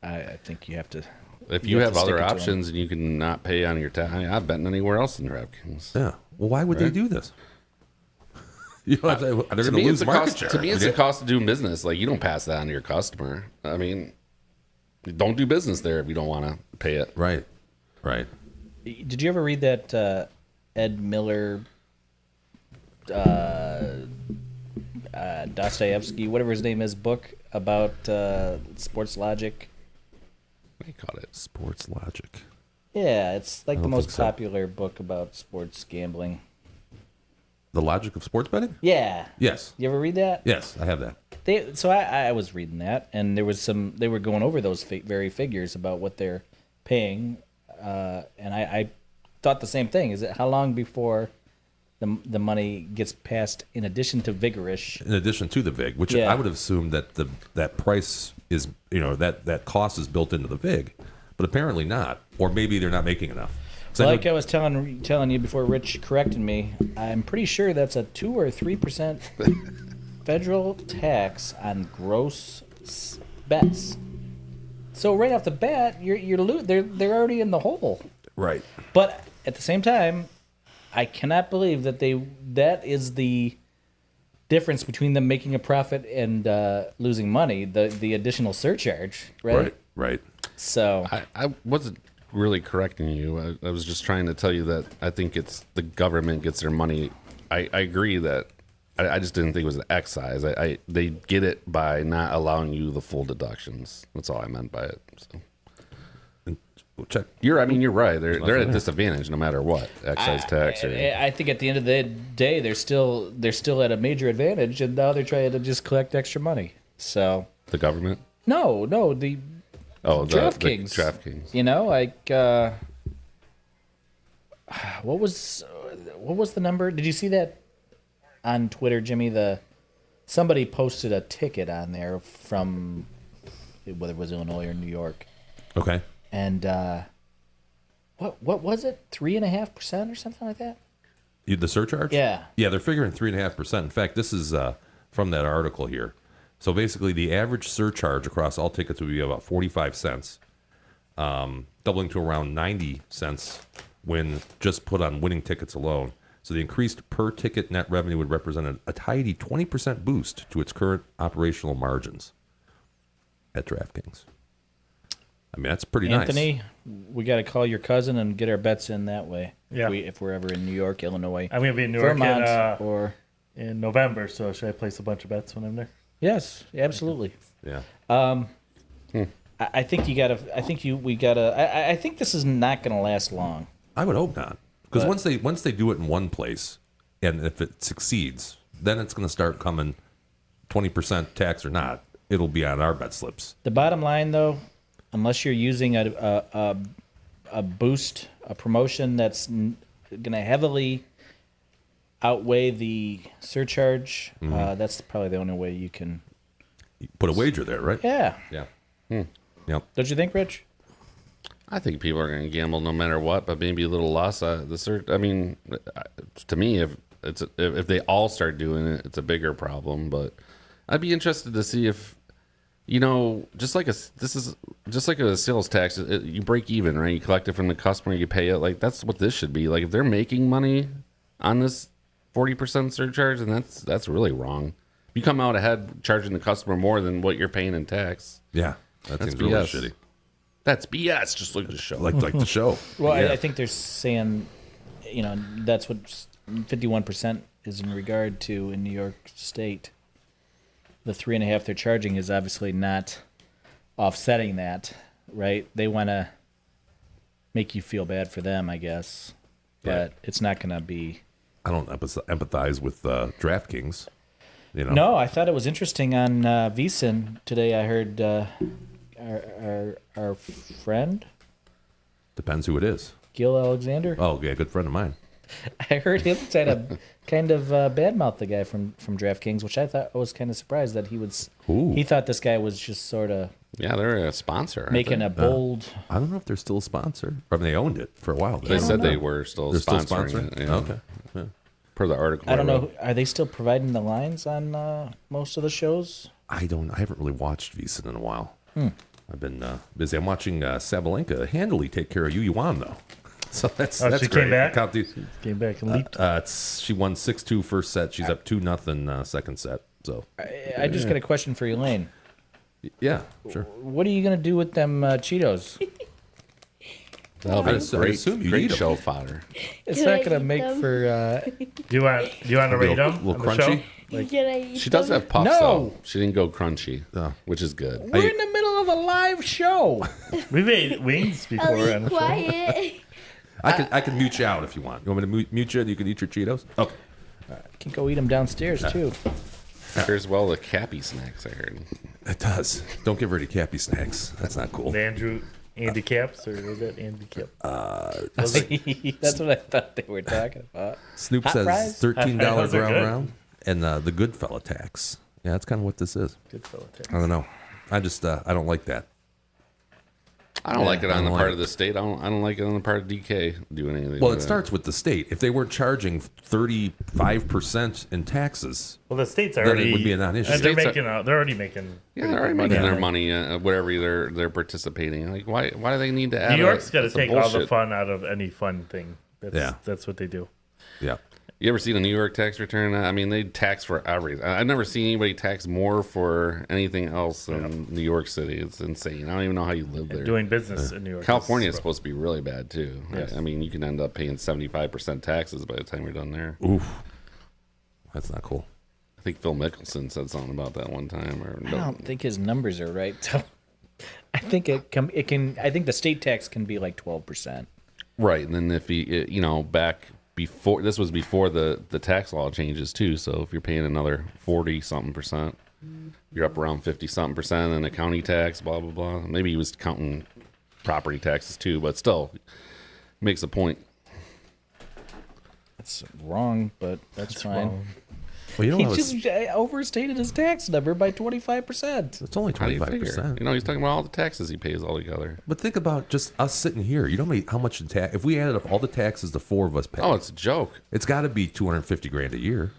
I think you have to. If you have have to other stick it to 'em. options and you can not pay on your tax, I've bet anywhere else than DraftKings. Yeah. Well, why would they do this? You know, they're going to To me, lose it's a market cost. share. To me, it's Okay? a cost of doing business. Like you don't pass that on to your customer. I mean, don't do business there if you don't want to pay it. Right. Right. Did you ever read that Ed Miller, Dostoevsky, whatever his name is, book about sports logic? What do you call it? Sports logic. Yeah, it's like the don't most think so. popular book about sports gambling. The logic of sports betting? Yeah. Yes. You ever read that? Yes, I have that. I was reading that, and there was they were going over those very figures about what they're paying, and I thought the same thing. Is it how long before the money gets passed in addition to vigorish? In addition to the VIG, which Yeah. I would have assumed that that price is, that cost is built into the VIG, but apparently not. Or maybe they're not making enough. So Like I was telling you before, Rich corrected me. I'm pretty sure that's a 2 or 3% federal tax on gross bets. So right off the bat, they're already in the hole. right. But at the same time, I cannot believe that is the difference between them making a profit and losing money. The additional surcharge, right? Right. So I wasn't really correcting you. I was just trying to tell you that I think it's the government gets their money. I agree that I just didn't think it was an excise. They get it by not allowing you the full deductions. That's all I meant by it. So. We'll check. You're right. They're at a disadvantage no matter what excise tax. Or, I think at the end of the day, they're still at a major advantage, and now they're trying to just collect extra money. So the government. no, the The DraftKings. DraftKings. You know, like what was the number? Did you see that on Twitter, Jimmy? Somebody posted a ticket on there from whether it was Illinois or New York, Okay. and what was it? 3.5% or something like that. The surcharge? Yeah. Yeah, they're figuring 3.5%. In fact, this is from that article here. So basically, the average surcharge across all tickets would be about 45 cents, doubling to around 90 cents when just put on winning tickets alone. So the increased per ticket net revenue would represent a tidy 20% boost to its current operational margins at DraftKings. I mean, that's pretty Anthony, nice. we got to call your cousin and get our bets in that way. Yeah. If we're ever in New York, Illinois, I'm gonna be in New York Vermont, in November. So should I place a bunch of bets when I'm there? yes, absolutely. Yeah. I think you got to. I think we got to. I think this is not going to last long. I would hope not, because once they do it in one place, and if it succeeds, then it's going to start coming 20% tax or not. It'll be on our bet slips. The bottom line, though, unless you're using a boost, a promotion that's going to heavily outweigh the surcharge, that's probably the only way you can Put a wager there, right? Yeah. Yeah. Yep. Don't you think, Rich? I think people are going to gamble no matter what, but maybe a little less. I mean, to me, if they all start doing it, it's a bigger problem. But I'd be interested to see if, just like a sales tax. You break even, right? You collect it from the customer, you pay it. Like that's what this should be. Like if they're making money on this 40% surcharge, then that's really wrong. You come out ahead charging the customer more than what you're paying in tax. Yeah. That That's seems really BS. shitty. That's BS. Just look at the show. Like the show. Well, Yeah. I think they're saying, that's what 51% is in regard to in New York State. The 3.5 they're charging is obviously not offsetting that, right? They want to make you feel bad for them, I guess, but it's not going to be. I don't empathize with DraftKings. No, I thought it was interesting on VSiN today. I heard our friend Depends who it is. Gil Alexander. Oh, yeah, good friend of mine. I heard him try to kind of badmouth the guy from DraftKings, which I thought I was kind of surprised that he was. Ooh. He thought this guy was just sort of Yeah, they're a sponsor. aren't making they? a bold. I don't know if they're still a sponsor. I mean, they owned it for a while. They said they were still They're still sponsoring sponsoring? it. Yeah. Okay. Yeah. Per the article. I don't wrote. know. Are they still providing the lines on most of the shows? I haven't really watched VSiN in a while. I've been busy. I'm watching Sabalenka handily take care of Yu Yuan, though. So that's she great. came back? Count these. Came back and leaped. She won 6-2 first set. She's up 2-0 second set. So I just got a question for Elaine. yeah, sure. What are you gonna do with them Cheetos? That'll be I assume you great eat 'em. show fodder. It's Can I not gonna eat make them? for. Do you want to rate them? little on the show? crunchy? Should I eat She does them? have puffs No. though. She didn't go crunchy, which is good. We're in the middle of a live show. We've ate wings before I'll on eat the show. quiet. I can mute you out if you want. You want me to mute you? You can eat your Cheetos. Okay. Can go eat them downstairs too. Here's well the Capy snacks I heard. It does. Don't give her any Capy snacks. That's not cool. The Andy Caps, or was that Andy Cap? That's what I thought they were talking about. Snoop Hot says fries? $13 Those are ground good. round, and the Goodfella tax. Yeah, that's kind of what this is. Good fellow. I don't know. I just I don't like that. I don't like it I on the don't part like of the state. I don't like it on the part of DK doing anything. Well, with it that. starts with the state. If they weren't charging 35% in taxes, Well, the state's Then it already would be a non-issue. and they're States are- making. They're already making. Yeah, they're already making their money, whatever they're participating. Like, why do they need to add? New York's got to some take all the bullshit? fun out of any fun thing. Yeah. That's what they do. yeah. You ever seen a New York tax return? I mean, they tax for everything. I've never seen anybody tax more for anything else than New York City. It's insane. I don't even know how you live there. Doing business in New York. California is is supposed to be really bad too. Yes. I mean, you can end up paying 75% taxes by the time you're done there. Oof. That's not cool. I think Phil Mickelson said something about that one time. I don't think his numbers are right. So I think it can. I think the state tax can be like 12%. Right, and then if back before, this was before the tax law changes too. So if you're paying another 40-something%, you're up around 50-something%, and the county tax, blah blah blah. Maybe he was counting property taxes too, but still makes a point. That's wrong, but that's fine. Well, you know He what? just overstated his tax number by 25%. It's only How do you 25%. figure? He's talking about all the taxes he pays all together. But think about just us sitting here. You know how much in tax? If we added up all the taxes the four of us pay, Oh, it's a joke. it's got to be $250,000 a year.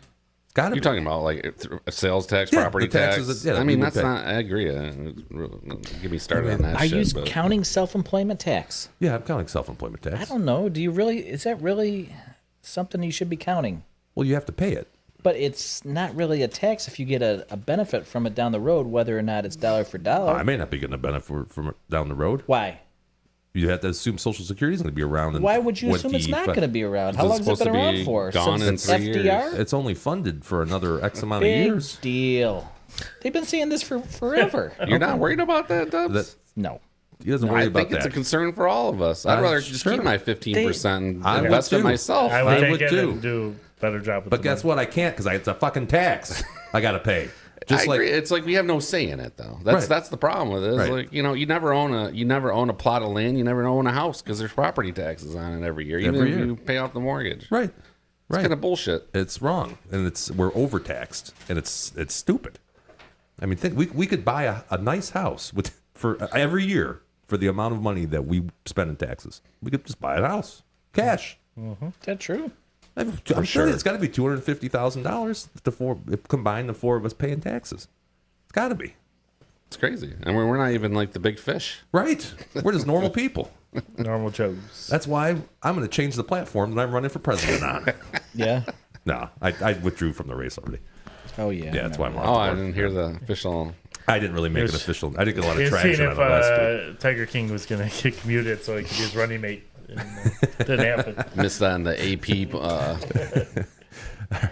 Gotta You're be. talking about like sales tax, Yeah, property the taxes tax. that- yeah, I we mean, would that's pay. not. I agree. Get me started on that Are you shit. But counting self-employment tax? Yeah, I'm counting self-employment tax. I don't know. Do you really? Is that really something you should be counting? Well, you have to pay it. But it's not really a tax if you get a benefit from it down the road, whether or not it's dollar for dollar. I may not be getting a benefit from it down the road. Why? You have to assume Social Security is going to be around. In Why would you assume it's not 25 going to be around? How It's long has it supposed been to around be for? gone in Since 3 FDR? years. It's only funded for another X amount Big of years. deal. They've been saying this for forever. You're not worried about that, Dubs? That No. he doesn't I worry think about it's a that. concern for all of us. I'd rather just sure. keep my 15% and I would invest it too. myself. I I would would take it too. and do a better job with But the guess money. what? I can't because it's a fucking tax. I got to pay. I Just like agree. It's like we have no say in it, though. That's Right. that's the problem with it. It's Right. like you never own a plot of land. You never own a house because there's property taxes on it every year, even Every if year. you pay off the mortgage. right, It's kind of bullshit. It's wrong, and we're overtaxed, and it's stupid. I mean, think we could buy a nice house for every year for the amount of money that we spend in taxes. We could just buy a house, cash. Is that true? I'm sure it's got to be $250,000 to combine the four of us paying taxes. It's got to be It's crazy, and we're not even like the big fish. right. We're just normal people. Normal Joes. That's why I'm going to change the platform that I'm running for president on. Yeah. No, I withdrew from the race already. Oh, yeah. Yeah, that's why I'm Oh, off I the board. didn't hear the official. I didn't really make it Here's- official. I didn't get a lot He of was seeing traction if on it last week. Tiger King was going to get commuted so he could be his running mate. And, didn't happen. Missed that in the AP. All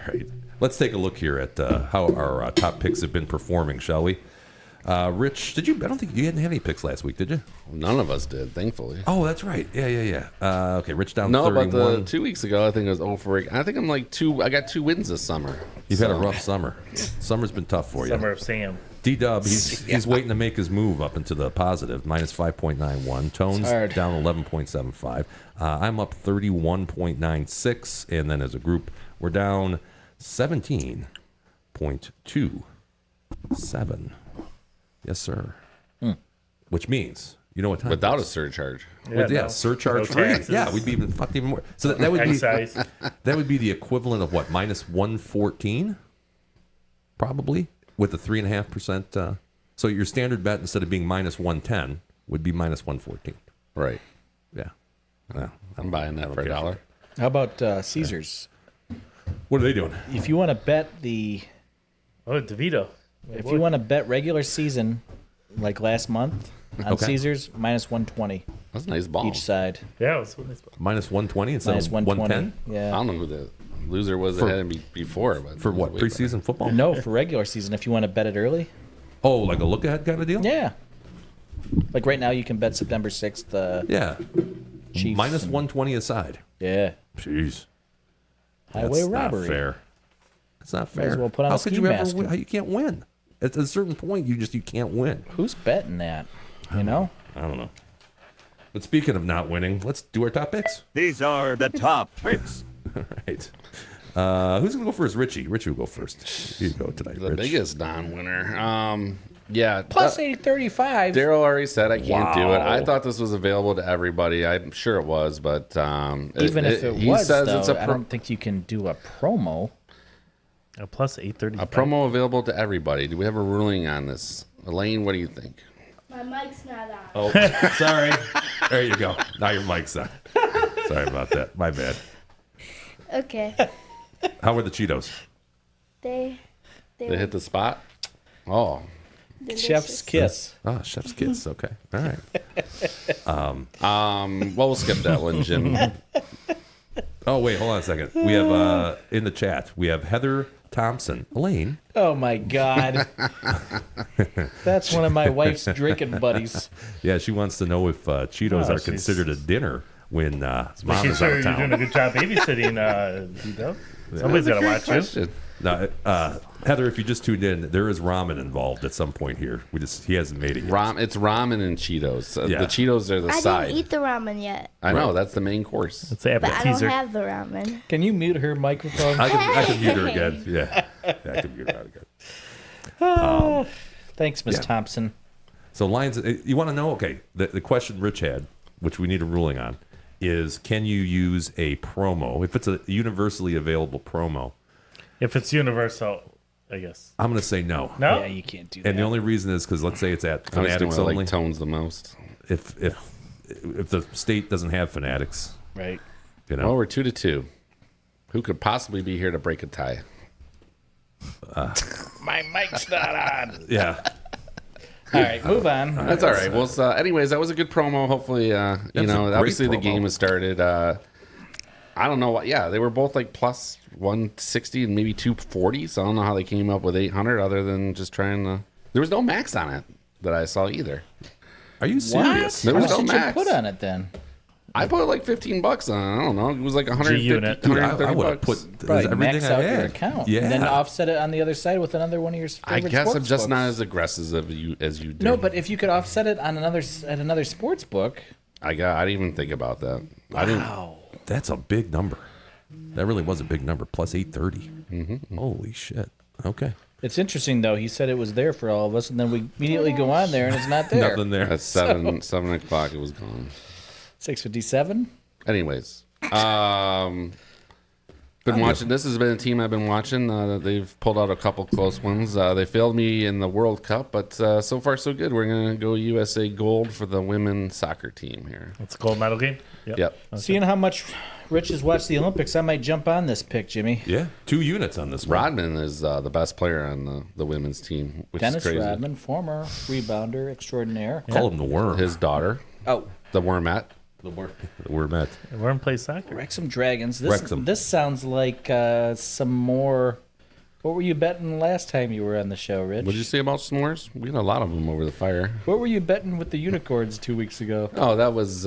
right. Let's take a look here at how our top picks have been performing, shall we? Rich, did you? I don't think you didn't have any picks last week, did you? None of us did, thankfully. Oh, that's right. Yeah. Okay, Rich down No, 31. but 2 weeks ago, I think it was 0 for 8. I think I'm like 2. I got 2 wins this summer. You've had a rough summer. Summer's been tough for you. Summer of Sam. D-Dub, he's waiting to make his move up into the positive, minus 5.91. Tone's hard. down 11.75. I'm up 31.96. And then as a group, we're down 17.27. Yes, sir. Which means, you know what time Without it a is. surcharge. Yeah, surcharge No free. taxes. Yeah, we'd be even fucked even more. So that would be Excise. that would be the equivalent of what, minus 114, probably, with the 3.5%. So your standard bet instead of being minus 110 would be minus 114. Right. Yeah. Yeah. I'm buying that for Okay. $1. How about Caesars? What are they doing? If you want to bet the, Oh, DeVito. if you want to bet regular season, like last month on Okay. Caesars, minus 120 That's a nice ball. each side. Yeah, it was what they spelled. Minus 120 instead Minus of 120. 110 I Yeah. don't know who the loser was For- that had him before. But for what, way back. preseason football? No, for regular season, if you want to bet it early. Oh, like a look ahead kind of deal? Yeah. Like right now, you can bet September 6th. Yeah. Chiefs Minus and- 120 aside. Yeah. Jeez. Highway That's robbery. not fair. It's not fair. as well put on How a could ski you ever mask. win? You can't win. At a certain point, you can't win. Who's betting that? You know? I don't know. But speaking of not winning, let's do our top picks. These are the top picks. All right. Who's going to go first? Richie. Richie will go first. Here you go tonight, The Rich. biggest non-winner. Yeah. Plus 835. Daryl already said I can't do it. I Wow. thought this was available to everybody. I'm sure it was, but Even if it he was, says though, it's a I don't think you can do a promo. A plus 830. a promo available to everybody. Do we have a ruling on this? Elaine, what do you think? My mic's not on. Oh, sorry. There you go. Now your mic's on. Sorry about that. My bad. Okay. How were the Cheetos? They They hit the spot? Oh. Chef's kiss. Ah, Chef's Kiss. Okay. All right. Well, we'll skip that one, Jim. Oh, wait. Hold on a second. We have in the chat, we have Heather Thompson. Elaine. Oh my God. That's one of my wife's drinking buddies. Yeah, she wants to know if Cheetos Oh, are she's- considered a dinner when mom Making is sure out you're of doing a town. good job babysitting, Vito. Somebody's got to watch you. Question. Now, Heather, if you just tuned in, there is ramen involved at some point here. He hasn't made it yet. It's ramen and Cheetos. Yeah. The Cheetos are the I side. didn't eat the ramen yet, I know, that's the main course. It's the but I don't appetizer. have the ramen. Can you mute her microphone? I can mute her again. Yeah, I can mute her out again. Thanks, Miss Yeah. Thompson. So lines, you want to know? Okay, the question Rich had, which we need a ruling on, is can you use a promo if it's a universally available promo If it's universal, I guess. I'm going to say no. No? Yeah, you can't do that. And the only reason is because let's say it's at I always Fanatics know I only. like tones the most. If the state doesn't have Fanatics, Right. you know. Well, we're 2-2. Who could possibly be here to break a tie? My mic's not on. Yeah. All right, move on. That's all right. Well, anyways, that was a good promo. Hopefully, a great obviously the promo. game has started. I don't know what. Yeah, they were both like plus 160 and maybe 240. So I don't know how they came up with 800 other than just trying to. There was no max on it that I saw either. Are you What? serious? There How was much no did you max. put on it then? I put like $15 on it. I don't know. It was like 150, G-Unit. Dude, 130 I would have bucks. put Probably everything max I out had. your account. Yeah. And then offset it on the other side with another one of your I favorite guess I'm sports just not books. as aggressive as you do. No, but if you could offset it on another sports book. I didn't even think about that. I didn't. Wow. That's a big number. That really was a big number. Plus 830. Mm-hmm. Holy shit. Okay. It's interesting though. He said it was there for all of us, and then we immediately go on there, and it's not there. Nothing there. At 7 o'clock, it was gone. 6:57. Anyways, been watching. This has been a team I've been watching. They've pulled out a couple close ones. They failed me in the World Cup, but so far so good. We're gonna go USA gold for the women's soccer team here. It's a gold medal game? Yep. Seeing how much Rich has watched the Olympics, I might jump on this pick, Jimmy. Yeah. 2 units on this one. Rodman is the best player on the women's team, which Dennis is crazy. Rodman, former rebounder extraordinaire. Call him the worm. His daughter, Oh, the Wormette. The worm at. We're in play soccer. Wrexham Dragons. Wrexham. This sounds like some more. What were you betting last time you were on the show, Rich? What did you say about s'mores? We had a lot of them over the fire. What were you betting with the unicorns 2 weeks ago? Oh, that was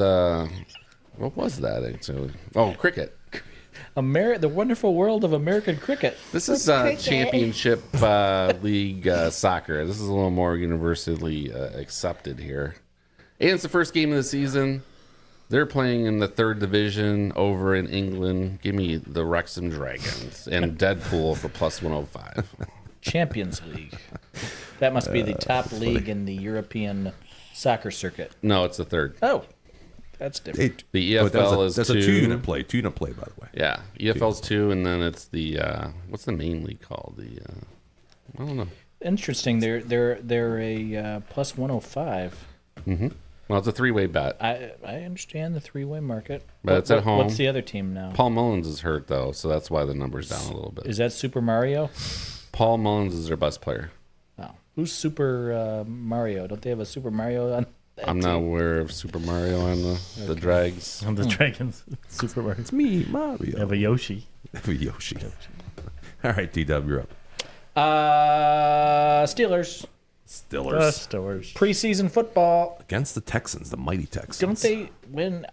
what was that actually? Oh, cricket. The wonderful world of American cricket. This is cricket? championship league soccer. This is a little more universally accepted here. And it's the first game of the season. They're playing in the 3rd division over in England. Give me the Wrexham Dragons and Deadpool for plus 105. Champions League. That must be the top league in the European soccer circuit. No, it's the 3rd. Oh, that's different. The Oh, EFL is that's 2. a 2 unit play. 2 unit play, by the way. Yeah, EFL's 2, and then it's the what's the main league called? I don't know. Interesting. They're a plus 105. Well, it's a 3-way bet. I understand the 3-way market. But it's at home. What's the other team now? Paul Mullins is hurt though, so that's why the number's down a little bit. Is that Super Mario? Paul Mullins is their best player. Oh, who's Super Mario? Don't they have a Super Mario on? That I'm team? not aware of Super Mario on the Drags. On the Dragons. Super Mario. It's me, I Mario. have a Yoshi. Yoshi. All right, D-Dub, you're up. Steelers. Steelers. Stores. Preseason football. Against the Texans, the mighty Texans. Don't they win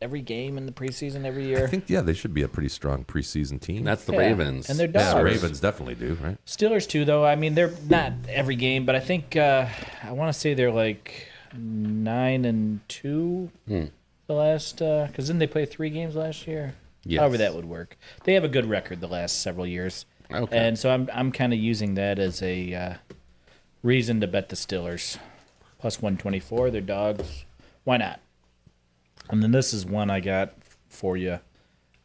every game in the preseason every year? I think, yeah, they should be a pretty strong preseason team. That's the Yeah, Ravens. and they're yeah, dogs. Ravens definitely do, right? Steelers too, though. I mean, they're not every game, but I think I want to say they're like 9-2 the last. Because didn't they play 3 games last year? Yes. However that would work. They have a good record the last several years, Okay. and so I'm kind of using that as a reason to bet the Steelers. Plus 124, they're dogs. Why not? And then this is one I got for you.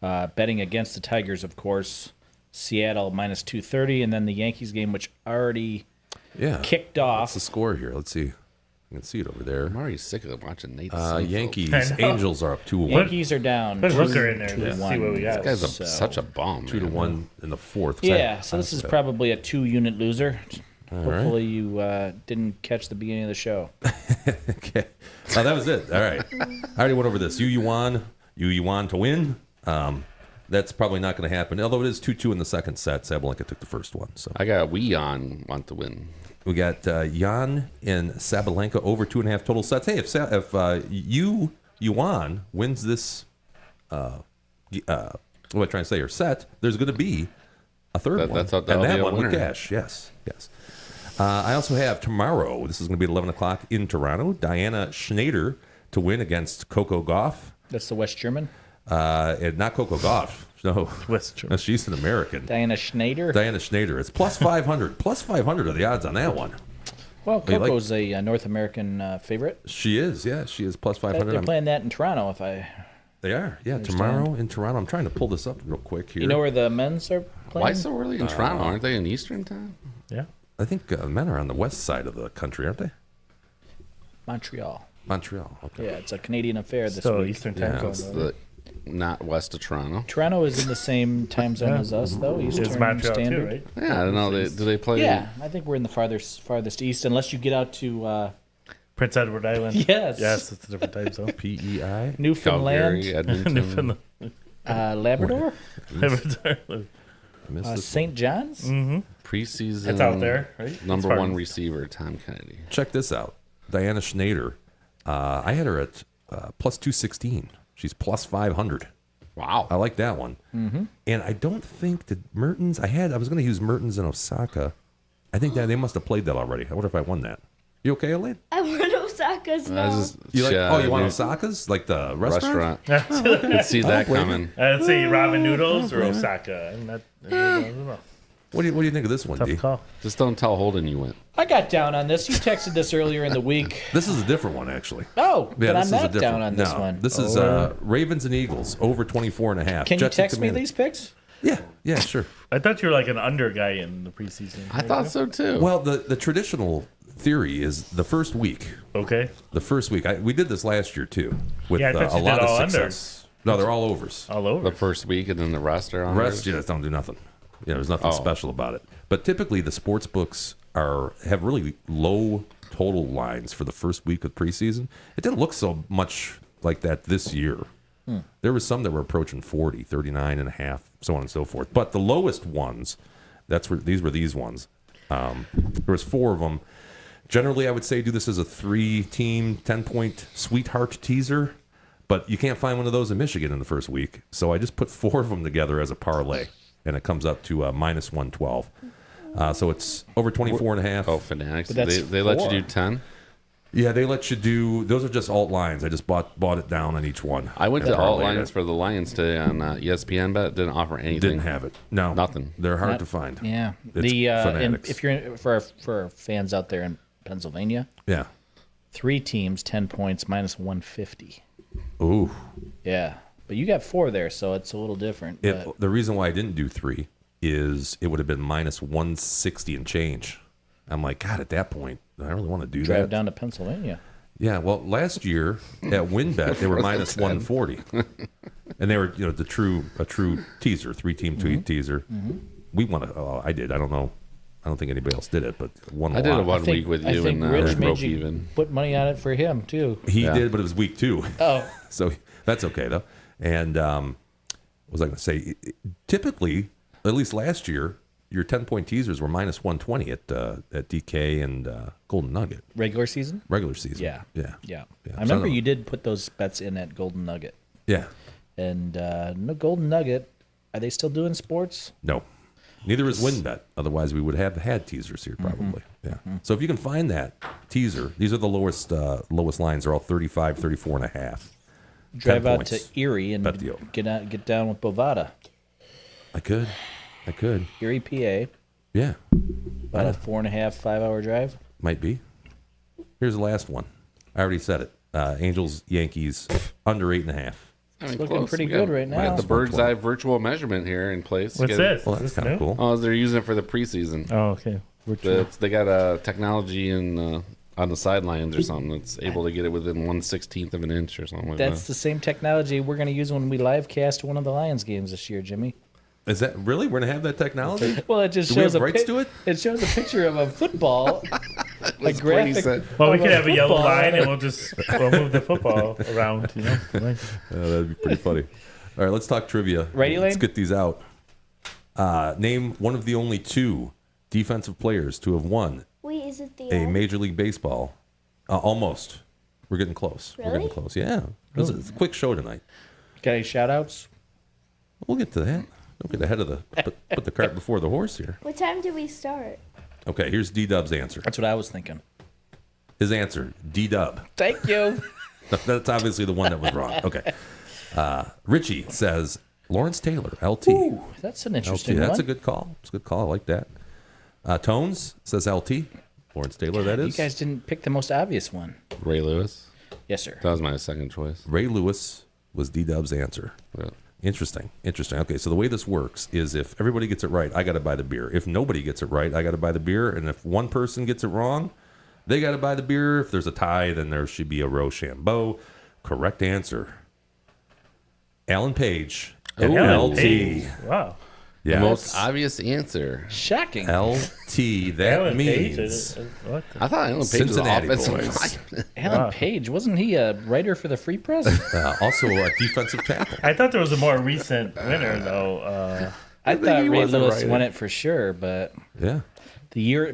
Betting against the Tigers, of course. Seattle minus 230, and then the Yankees game, which already kicked What's off. the score here? Let's see. You can see it over there. I'm already sick of watching Nate. Seinfeld. Yankees, I know. Angels are up 2-1. Yankees are down. Put 2 Hooker in there to to see 1. what we got. This guy's So- such a bum. 2-1 in the 4th. Yeah, so this is probably a 2-unit loser. right. Hopefully you didn't catch the beginning of the show. Okay. Oh, that was it. All right. I already went over this. You won to win. That's probably not going to happen. Although it is 2-2 in the second set. Sabalenka took the first one. So I got Weon want to win. we got Jan and Sabalenka over 2.5 total sets. Hey, if Yuan wins this, what am I trying to say? Or set, there's going to be a third one. that'll and that be a one with winner. cash. Yes. I also have tomorrow. This is going to be at 11 o'clock in Toronto. Diana Schneider to win against Coco Gauff. That's the West German. And not Coco Gauff. No, West German. she's an American. Diana Schneider. Diana Schneider. It's plus 500. Plus 500 are the odds on that one. Well, you like- Coco's a North American favorite. She is. Yeah, she is plus 500. They're playing that in Toronto. They are. Yeah, tomorrow in Toronto. I'm trying to pull this up real quick here. You know where the men's are Why so early in Toronto? Aren't they in Eastern time? Yeah. I think men are on the west side of the country, aren't they? Montreal. Montreal. Okay. Yeah, it's a Canadian affair this So week. Eastern time Yeah, It's zone. the not west of Toronto. Toronto is in the same time zone as us, though. Eastern Is Montreal Standard. too, right? Yeah, I don't know. Do they play? Yeah, I think we're in the farthest east, unless you get out to Prince Edward Island. Yes. Yes, it's a different time zone. PEI. Newfoundland, Calgary, Edmonton. Newfoundland. Labrador, Mississippi. St. John's. Preseason. It's out there, right? Number It's one far. receiver, Tom Kennedy. Check this out. Diana Schneider. I had her at plus 216. She's plus 500. Wow. I like that one. Mm-hmm. And I don't think that Mertens. I was going to use Mertens in Osaka. I think that they must have played that already. I wonder if I won that. You okay, Elaine? I want Osaka's now. You like? Yeah, You want dude. Osaka's, like the restaurant? Restaurant. Could see that coming. Let's see, ramen noodles or Osaka. I don't know. What do you think of this one, D? Tough call. Just don't tell Holden you went. I got down on this. You texted this earlier in the week. This is a different one, actually. Oh, Yeah, but I'm this is a not different. down on this no, one. This is Ravens and Eagles over 24.5. Can you Jets and text me Commanders. these picks? Yeah, sure. I thought you were like an under guy in the preseason. I thought so too. Well, the traditional theory is the first week. Okay. The first week. We did this last year too, with Yeah, I thought a you lot did of all success. No, they're all overs. All over. the first week and then the rest are on. The rest there? just don't do nothing. There's nothing special about it. But typically, the sports books have really low total lines for the first week of preseason. It didn't look so much like that this year. There was some that were approaching 40, 39 and a half, so on and so forth. But the lowest ones, these were these ones. There was 4 of them. Generally, I would say do this as a 3-team, 10-point sweetheart teaser. But you can't find one of those in Michigan in the first week. So I just put 4 of them together as a parlay. And it comes up to minus 112. So it's over 24 and a half. Oh, Fanatics. But that's They let you 4. do 10. Yeah, they let you do. Those are just alt lines. I just bought it down on each one. I went and to alt parlayed lines it. for the Lions today on ESPN, but it didn't offer anything. Didn't have it. No, Nothing. They're hard to find. Yeah. It's And Fanatics. if you're for our fans out there in Pennsylvania, Yeah. 3 teams, 10 points, minus 150. Ooh. Yeah. But you got 4 there, so it's a little different. but The reason why I didn't do 3 is it would have been minus 160 and change. I'm like, God, at that point, I don't really want to do drive that. down to Pennsylvania. Yeah, well, last year at WinBet they were minus 140, and they were a true teaser, 3-team teaser. We won it. Oh, I did. I don't know. I don't think anybody else did it, but won a I did lot. a 1 week with I you think and Rich made broke you even. put money on it for him, too. He Yeah. did, but it was week 2. Oh. So that's okay though. And what was I going to say? Typically, at least last year, your 10-point teasers were minus 120 at DK and Golden Nugget Regular season? regular season. Yeah. Yeah. Yeah. Yeah. I remember So- you did put those bets in at Golden Nugget. Yeah. And no Golden Nugget, are they still doing sports? No. Neither is WinBet. Otherwise, we would have had teasers here probably. Yeah. So if you can find that teaser, these are the lowest lines. They're all 35, 34 and a half. Drive 10 out points. to Erie and Bet the over. get down with Bovada. I could. Erie, PA. Yeah. About a 4.5, 5-hour drive. Might be. Here's the last one. I already said it. Angels, Yankees, under 8.5. I mean, looking pretty We good got- right we got now. the bird's eye virtual measurement here in place. What's this? Well, that's Is this kind of new? cool. Oh, they're using it for the preseason. Oh, okay. Virtual. They got a technology in on the sidelines or something that's able to get it within 1/16 of an inch or something like That's that. the same technology we're going to use when we live cast one of the Lions games this year, Jimmy. Is that really? We're gonna have that technology? Well, it just Do we shows have a rights to it? It shows a picture of a football, a Brady graphic. said. Well, we of could have a yellow football. line and we'll move the football around, Like, That'd be pretty funny. All right, let's talk trivia. Ready, Let's Lane? get these out. Name one of the only 2 defensive players to have won Wait, is it the a end? Major League Baseball. Almost. We're getting close. We're Really? getting close. Yeah. It's a quick show tonight. Got any shout outs? We'll get to that. Don't get ahead of put the cart before the horse here. What time do we start? Okay, here's D-Dub's answer. That's what I was thinking. His answer, D-Dub. Thank you. That's obviously the one that was wrong. Okay. Richie says Lawrence Taylor, LT. Ooh, that's an LT. interesting That's one. a good call. It's a good call. I like that. Tones says LT. Lawrence Taylor, that You is. guys didn't pick the most obvious one. Ray Lewis. Yes, sir. That was my second choice. Ray Lewis was D-Dub's answer. Yeah. Interesting. Okay, so the way this works is if everybody gets it right, I got to buy the beer. If nobody gets it right, I got to buy the beer. And if one person gets it wrong, they got to buy the beer. If there's a tie, then there should be a Rochambeau. Correct answer. Alan Page at Ooh. LT. Hey, wow. The Yeah. most obvious answer. Shocking. LT. That Alan Page, means what? I thought Alan Page was Cincinnati offensive boys. lineman. Alan Page, wasn't he a writer for the Free Press? also a defensive tackle. I thought there was a more recent winner though. I thought he Ray was a Lewis writer. won it for sure, but Yeah.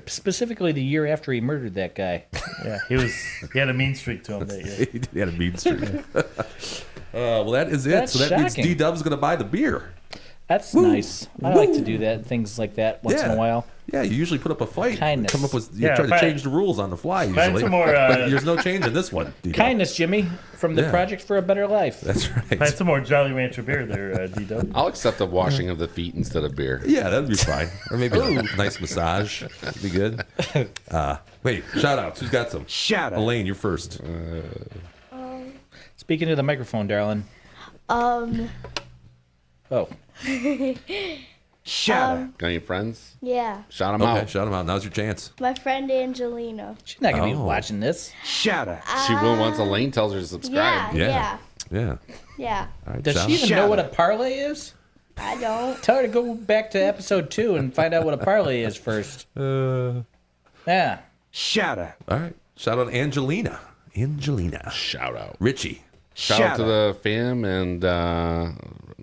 specifically the year after he murdered that guy. Yeah, he had a mean streak to him that year. He had a mean streak. Well, that is it. That's So that means shocking. D-Dub's going to buy the beer. That's nice. I like to do that, things like that once in Yeah. a while. Yeah, you usually put up a fight. Kindness. Come up with you Yeah, try to find- change the rules on the fly find usually. some more, but there's no change in this one. D-Dub. Kindness, Jimmy, from the Yeah. Project for a Better Life. That's right. Find some more Jolly Rancher beer there, D-Dub. I'll accept the washing of the feet instead of beer. Yeah, that'd be fine. Or maybe a nice massage. That'd be good. Wait, shout outs. Who's got some? Shout out. Elaine, you're first. Speaking to the microphone, darling. Oh, Shout out. Got any friends? Yeah, Shout them Okay, out. shout them out. Now's your chance. my friend Angelina. she's not going to be Oh. watching this. Shout out. She will once Elaine tells her to subscribe. Yeah. Yeah. Yeah. All right, Does shout she out. even know what a parlay is? I don't. Tell her to go back to episode 2 and find out what a parlay is first. Yeah. Shout out. All right. Shout out Angelina. Shout out. Richie. Shout out to the fam and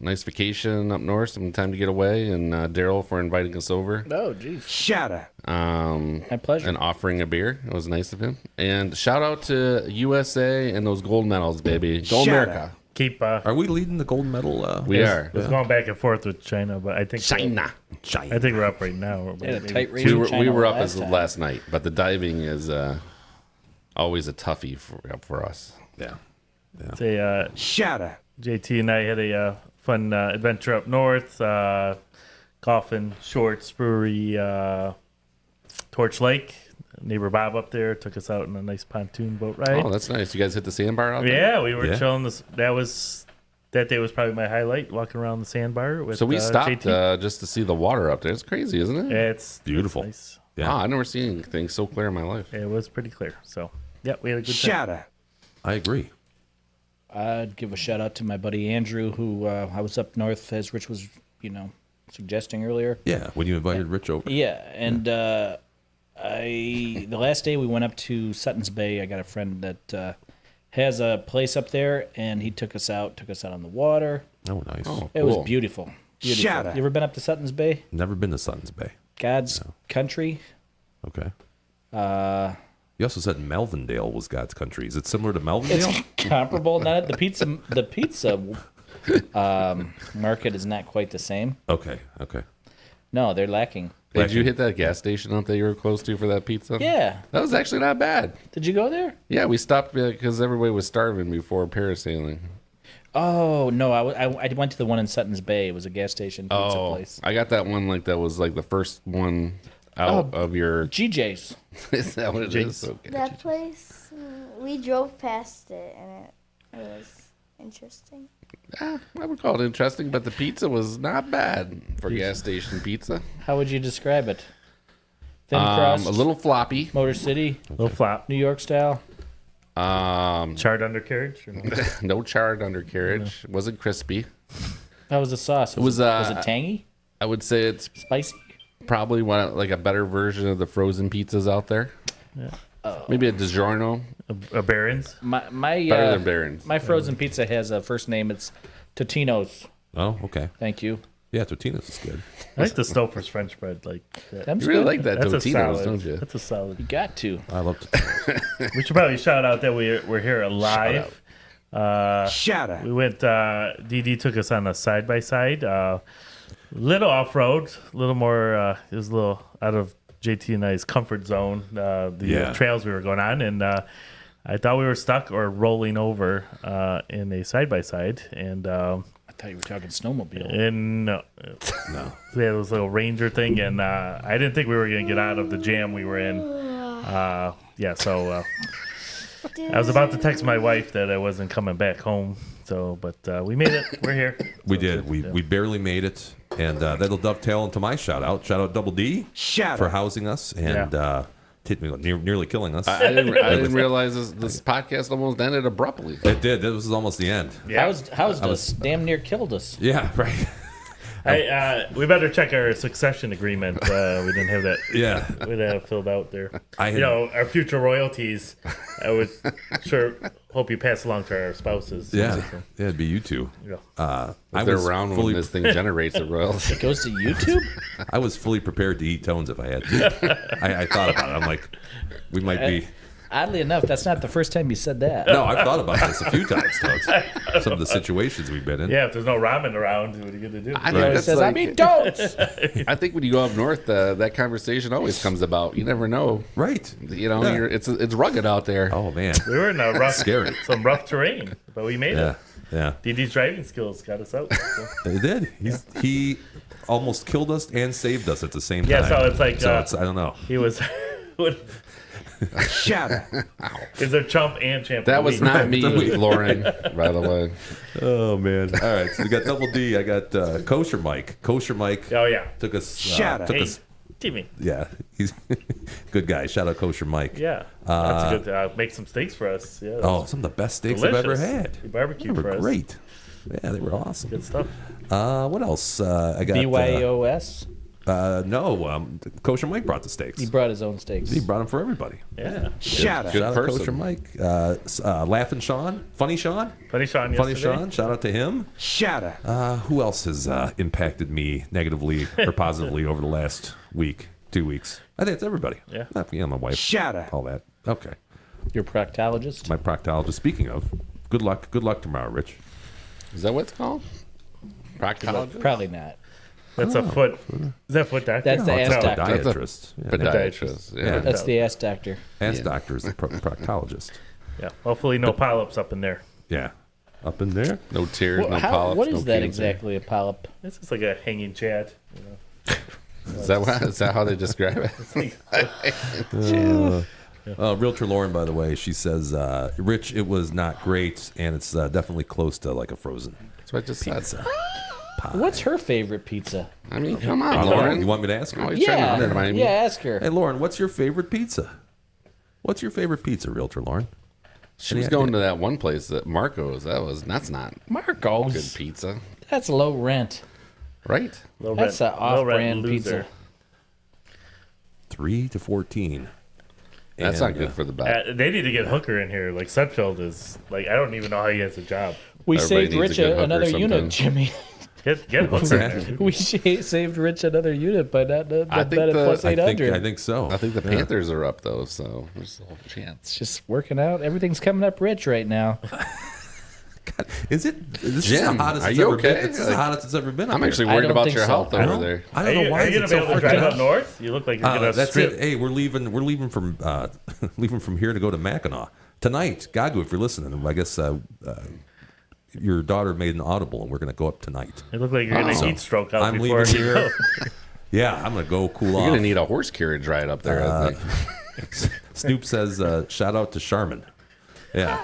nice vacation up north. Some time to get away. And Daryl for inviting us over. Oh, jeez. Shout out. My pleasure. And offering a beer. It was nice of him. And shout out to USA and those gold medals, baby. Gold Shout America. out. Keep Are we leading the gold medal? We are. it's going back and forth with China, but I think China. I think we're up right now. They had a Maybe tight race We in were, China up last as time. last night, but the diving is always a toughie for us. Yeah. Say, Shout out. JT and I had a fun adventure up north, golfing, Shorts Brewery, Torch Lake. Neighbor Bob up there took us out on a nice pontoon boat ride. Oh, that's nice. You guys hit the sandbar out there? Yeah, we were Yeah. chilling. That day was probably my highlight, walking around the sandbar with So we stopped JT. just to see the water up there. It's crazy, isn't it? It's Beautiful. nice. Yeah. Wow, I've never seen anything so clear in my life. It was pretty clear. So, yeah, we had a good time. Shout out. I agree. I'd give a shout out to my buddy Andrew, who I was up north, as Rich was, suggesting earlier. Yeah. When you invited Rich over. Yeah, and the last day we went up to Sutton's Bay. I got a friend that has a place up there, and he took us out on the water. Oh, nice. Oh, It was cool. beautiful. Shout out. You ever been up to Sutton's Bay? Never been to Suns Bay. God's country. Okay. You also said Melvindale was God's country. Is it similar to Melvindale? It's comparable. Not the pizza market is not quite the same. Okay. No, they're lacking. Did you hit that gas station out that you were close to for that pizza? Yeah. That was actually not bad. Did you go there? Yeah, we stopped because everybody was starving before parasailing. Oh no, I went to the one in Sutton's Bay. It was a gas station pizza place. I got that one that was like the first one out of your. GJ's. Is that what it is? Okay. That place, we drove past it, and it was interesting. I would call it interesting, but the pizza was not bad for gas station pizza. How would you describe it? Thin crust, A little floppy. Motor City, Little flop. New York style. Charred undercarriage? Or no? No charred undercarriage. Wasn't crispy. How was the sauce? was, was it tangy, I would say it's spicy? probably like a better version of the frozen pizzas out there. Maybe a DiGiorno. A Barron's? My Better than Barron's. My frozen pizza has a first name. It's Totino's. Oh, okay. Thank you. Yeah, Totino's is good. I like the Stouffer's French bread. Like that. Them's You really good. like that That's a Totino's, solid. don't you? That's a solid. You got to. I love Totino's. We should probably shout out that we're here live. Shout out. We went. DD took us on a side by side. Little off road, a little more. It was a little out of JT and I's comfort zone. The trails we were going on, and I thought we were stuck or rolling over in a side by side, and. I thought you were talking snowmobile. And no. We had this little Ranger thing, and I didn't think we were going to get out of the jam we were in. So I was about to text my wife that I wasn't coming back home. So, but we made it. We're here. We So did. good. We barely made it, and that'll dovetail into my shout out. Shout out Double D for housing us and nearly killing us. I didn't realize this podcast almost ended abruptly. It did. This was almost the end. Yeah. How's this? Damn near killed us. Yeah, right. Hey, we better check our succession agreement. We didn't have that. Yeah, we didn't have filled out there. You know, our future royalties. I would sure hope you pass along to our spouses. Yeah, it'd be you two. Yeah. If they're around when this thing generates a royalty. It goes to YouTube. I was fully prepared to eat tones if I had to. I thought about it. I'm like, we might be. Oddly enough, that's not the first time you said that. No, I've thought about this a few times, Tones. Some of the situations we've been in. Yeah, if there's no ramen around, what are you going to do? I think that's says, like, I mean, don't. I think when you go up north, that conversation always comes about. You never know, right? You know, Yeah. it's rugged out there. Oh man, We were in a rough, Scary. some rough terrain, but we made it. Yeah. DD's driving skills got us out. So. He did. He almost killed us and saved us at the same time. Yeah, so it's like I don't know. He was. Shatter. Is there chump and champ? That was not me, Lauren, by the way. Oh man! All right, so we got Double D. I got Kosher Mike. Kosher Mike. Oh yeah. Took us. Shatter. Took Hey, us. Jimmy. Yeah, he's good guy. Shout out Kosher Mike. Yeah, that's a good. Make some steaks for us. Yeah. Oh, some of the best steaks I've ever delicious. had. You barbecued They for were us. great. Yeah, they were awesome. Good stuff. What else? I got BYOS. No, Kosher Mike brought the steaks. He brought his own steaks. He brought them for everybody. Yeah. Shatter. Good Shout out person. Kosher Mike. Laughing Sean. Funny Sean. Funny Sean. Funny yesterday. Sean. Shout out to him. Shatter. Who else has impacted me negatively or positively over the last week, 2 weeks? I think it's everybody. Yeah. My wife. Shatter. All that. Okay. Your proctologist. My proctologist. Speaking of, good luck. Good luck tomorrow, Rich. Is that what it's called? Proctologist? Probably not. That's a foot. Is that foot doctor? That's the No, ass it's not. doctor. Podiatrist. Yeah. Podiatrist. Yeah. That's the ass doctor. Ass doctor is the proctologist. Yeah. Hopefully, no polyps up in there. Yeah. Up in there. No tears, no polyps. What is no that cancer. exactly? A polyp? It's just like a hanging chat. You know. Is that how they describe it? Realtor Lauren, by the way, she says, Rich, it was not great, and it's definitely close to like a frozen That's what I just said. pizza. What's her favorite pizza? I mean, come on, Lauren, Lauren. you want me to ask her? Always trying to undermine me. Yeah, ask her. Hey, Lauren, what's your favorite pizza? What's your favorite pizza, Realtor Lauren? She was going to that one place at Marco's. That's not Marco's. good pizza, That's low rent. right? Low That's rent- an low rent off-brand loser. pizza. 3 to 14. That's And, not good for the back. They need to get Hooker in here. Like Sudfeld is like I don't even know how he has a job. We Everybody saved needs a Rich good hooker another unit, sometimes. Jimmy. Get Hooker in there. We saved Rich another unit by not I think bet at the- plus I 800. think so. I think the Panthers are up though, so there's a whole chance. It's just working out. Everything's coming up rich right now. God, is it? This is Jim, the hottest are it's you ever okay? been. It's the Like, hottest it's ever been. up I'm here. actually I worried don't about think your so. health I over don't, there. I don't know why Are you is gonna it be so able to drive freaking up north? You look like you're gonna That's strip. it. Hey, we're leaving from leaving from here to go to Mackinac tonight. Gagu, if you're listening, I guess your daughter made an audible, and we're going to go up tonight. You look like you're gonna So, heat stroke out I'm before leaving you here. go. Yeah, I'm going to go cool You're off. gonna need a horse carriage ride up there. I think. Snoop says, "Shout out to Charmin." Yeah,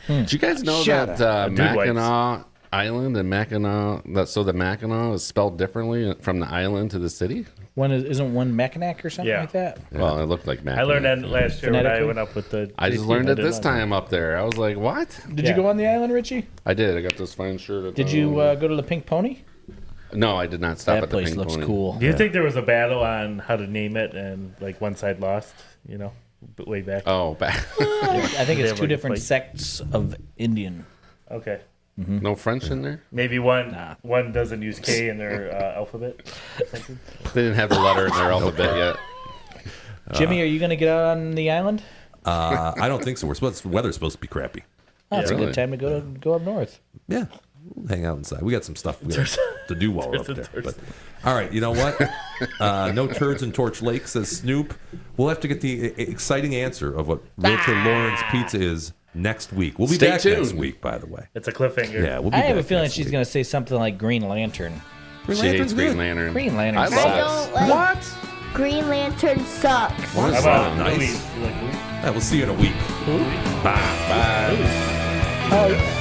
Did you guys know Shut that Dude Mackinac Island and Mackinac? So the Mackinac is spelled differently from the island to the city. Isn't one Mackinac or something Yeah. like that? Well, it looked like Mackinac. I learned that last year when I Phonetically? went up with the. I just JP. learned it did this not. time up there. I was like, "What?" Did Yeah. you go on the island, Richie? I did. I got this fine shirt. At Did you go to the Pink Pony? No, I did not stop That at the place Pink looks Pony. cool. Do you think there was a battle on how to name it and like one side lost? You know, way back. Oh, back. I think They it's have, two like, different fight. sects of Indian. Okay. No French in there. Maybe one doesn't use K in their alphabet. Or something. They didn't have the letter in their alphabet yet. Jimmy, are you going to get out on the island? I don't think so. The weather's supposed to be crappy. Oh, it's a Really? good time to go up north. Yeah, we'll hang out inside. We got some stuff we got to do while we're up There's a there. But, all right, you know what? No turds in Torch Lake, says Snoop. We'll have to get the exciting answer of what Realtor Lauren's pizza is next week. We'll be Stay back tuned. next week, by the way. It's a cliffhanger. Yeah, we'll be I have a back feeling next she's week. going to say something like Green Lantern. Green She hates Lantern's Green good. Lantern. Green Lantern I sucks. love I it. don't like What? Green Lantern sucks. What? How about Nice. movies? You like movies? We'll see you in a week. Bye. Bye. Oh, yeah.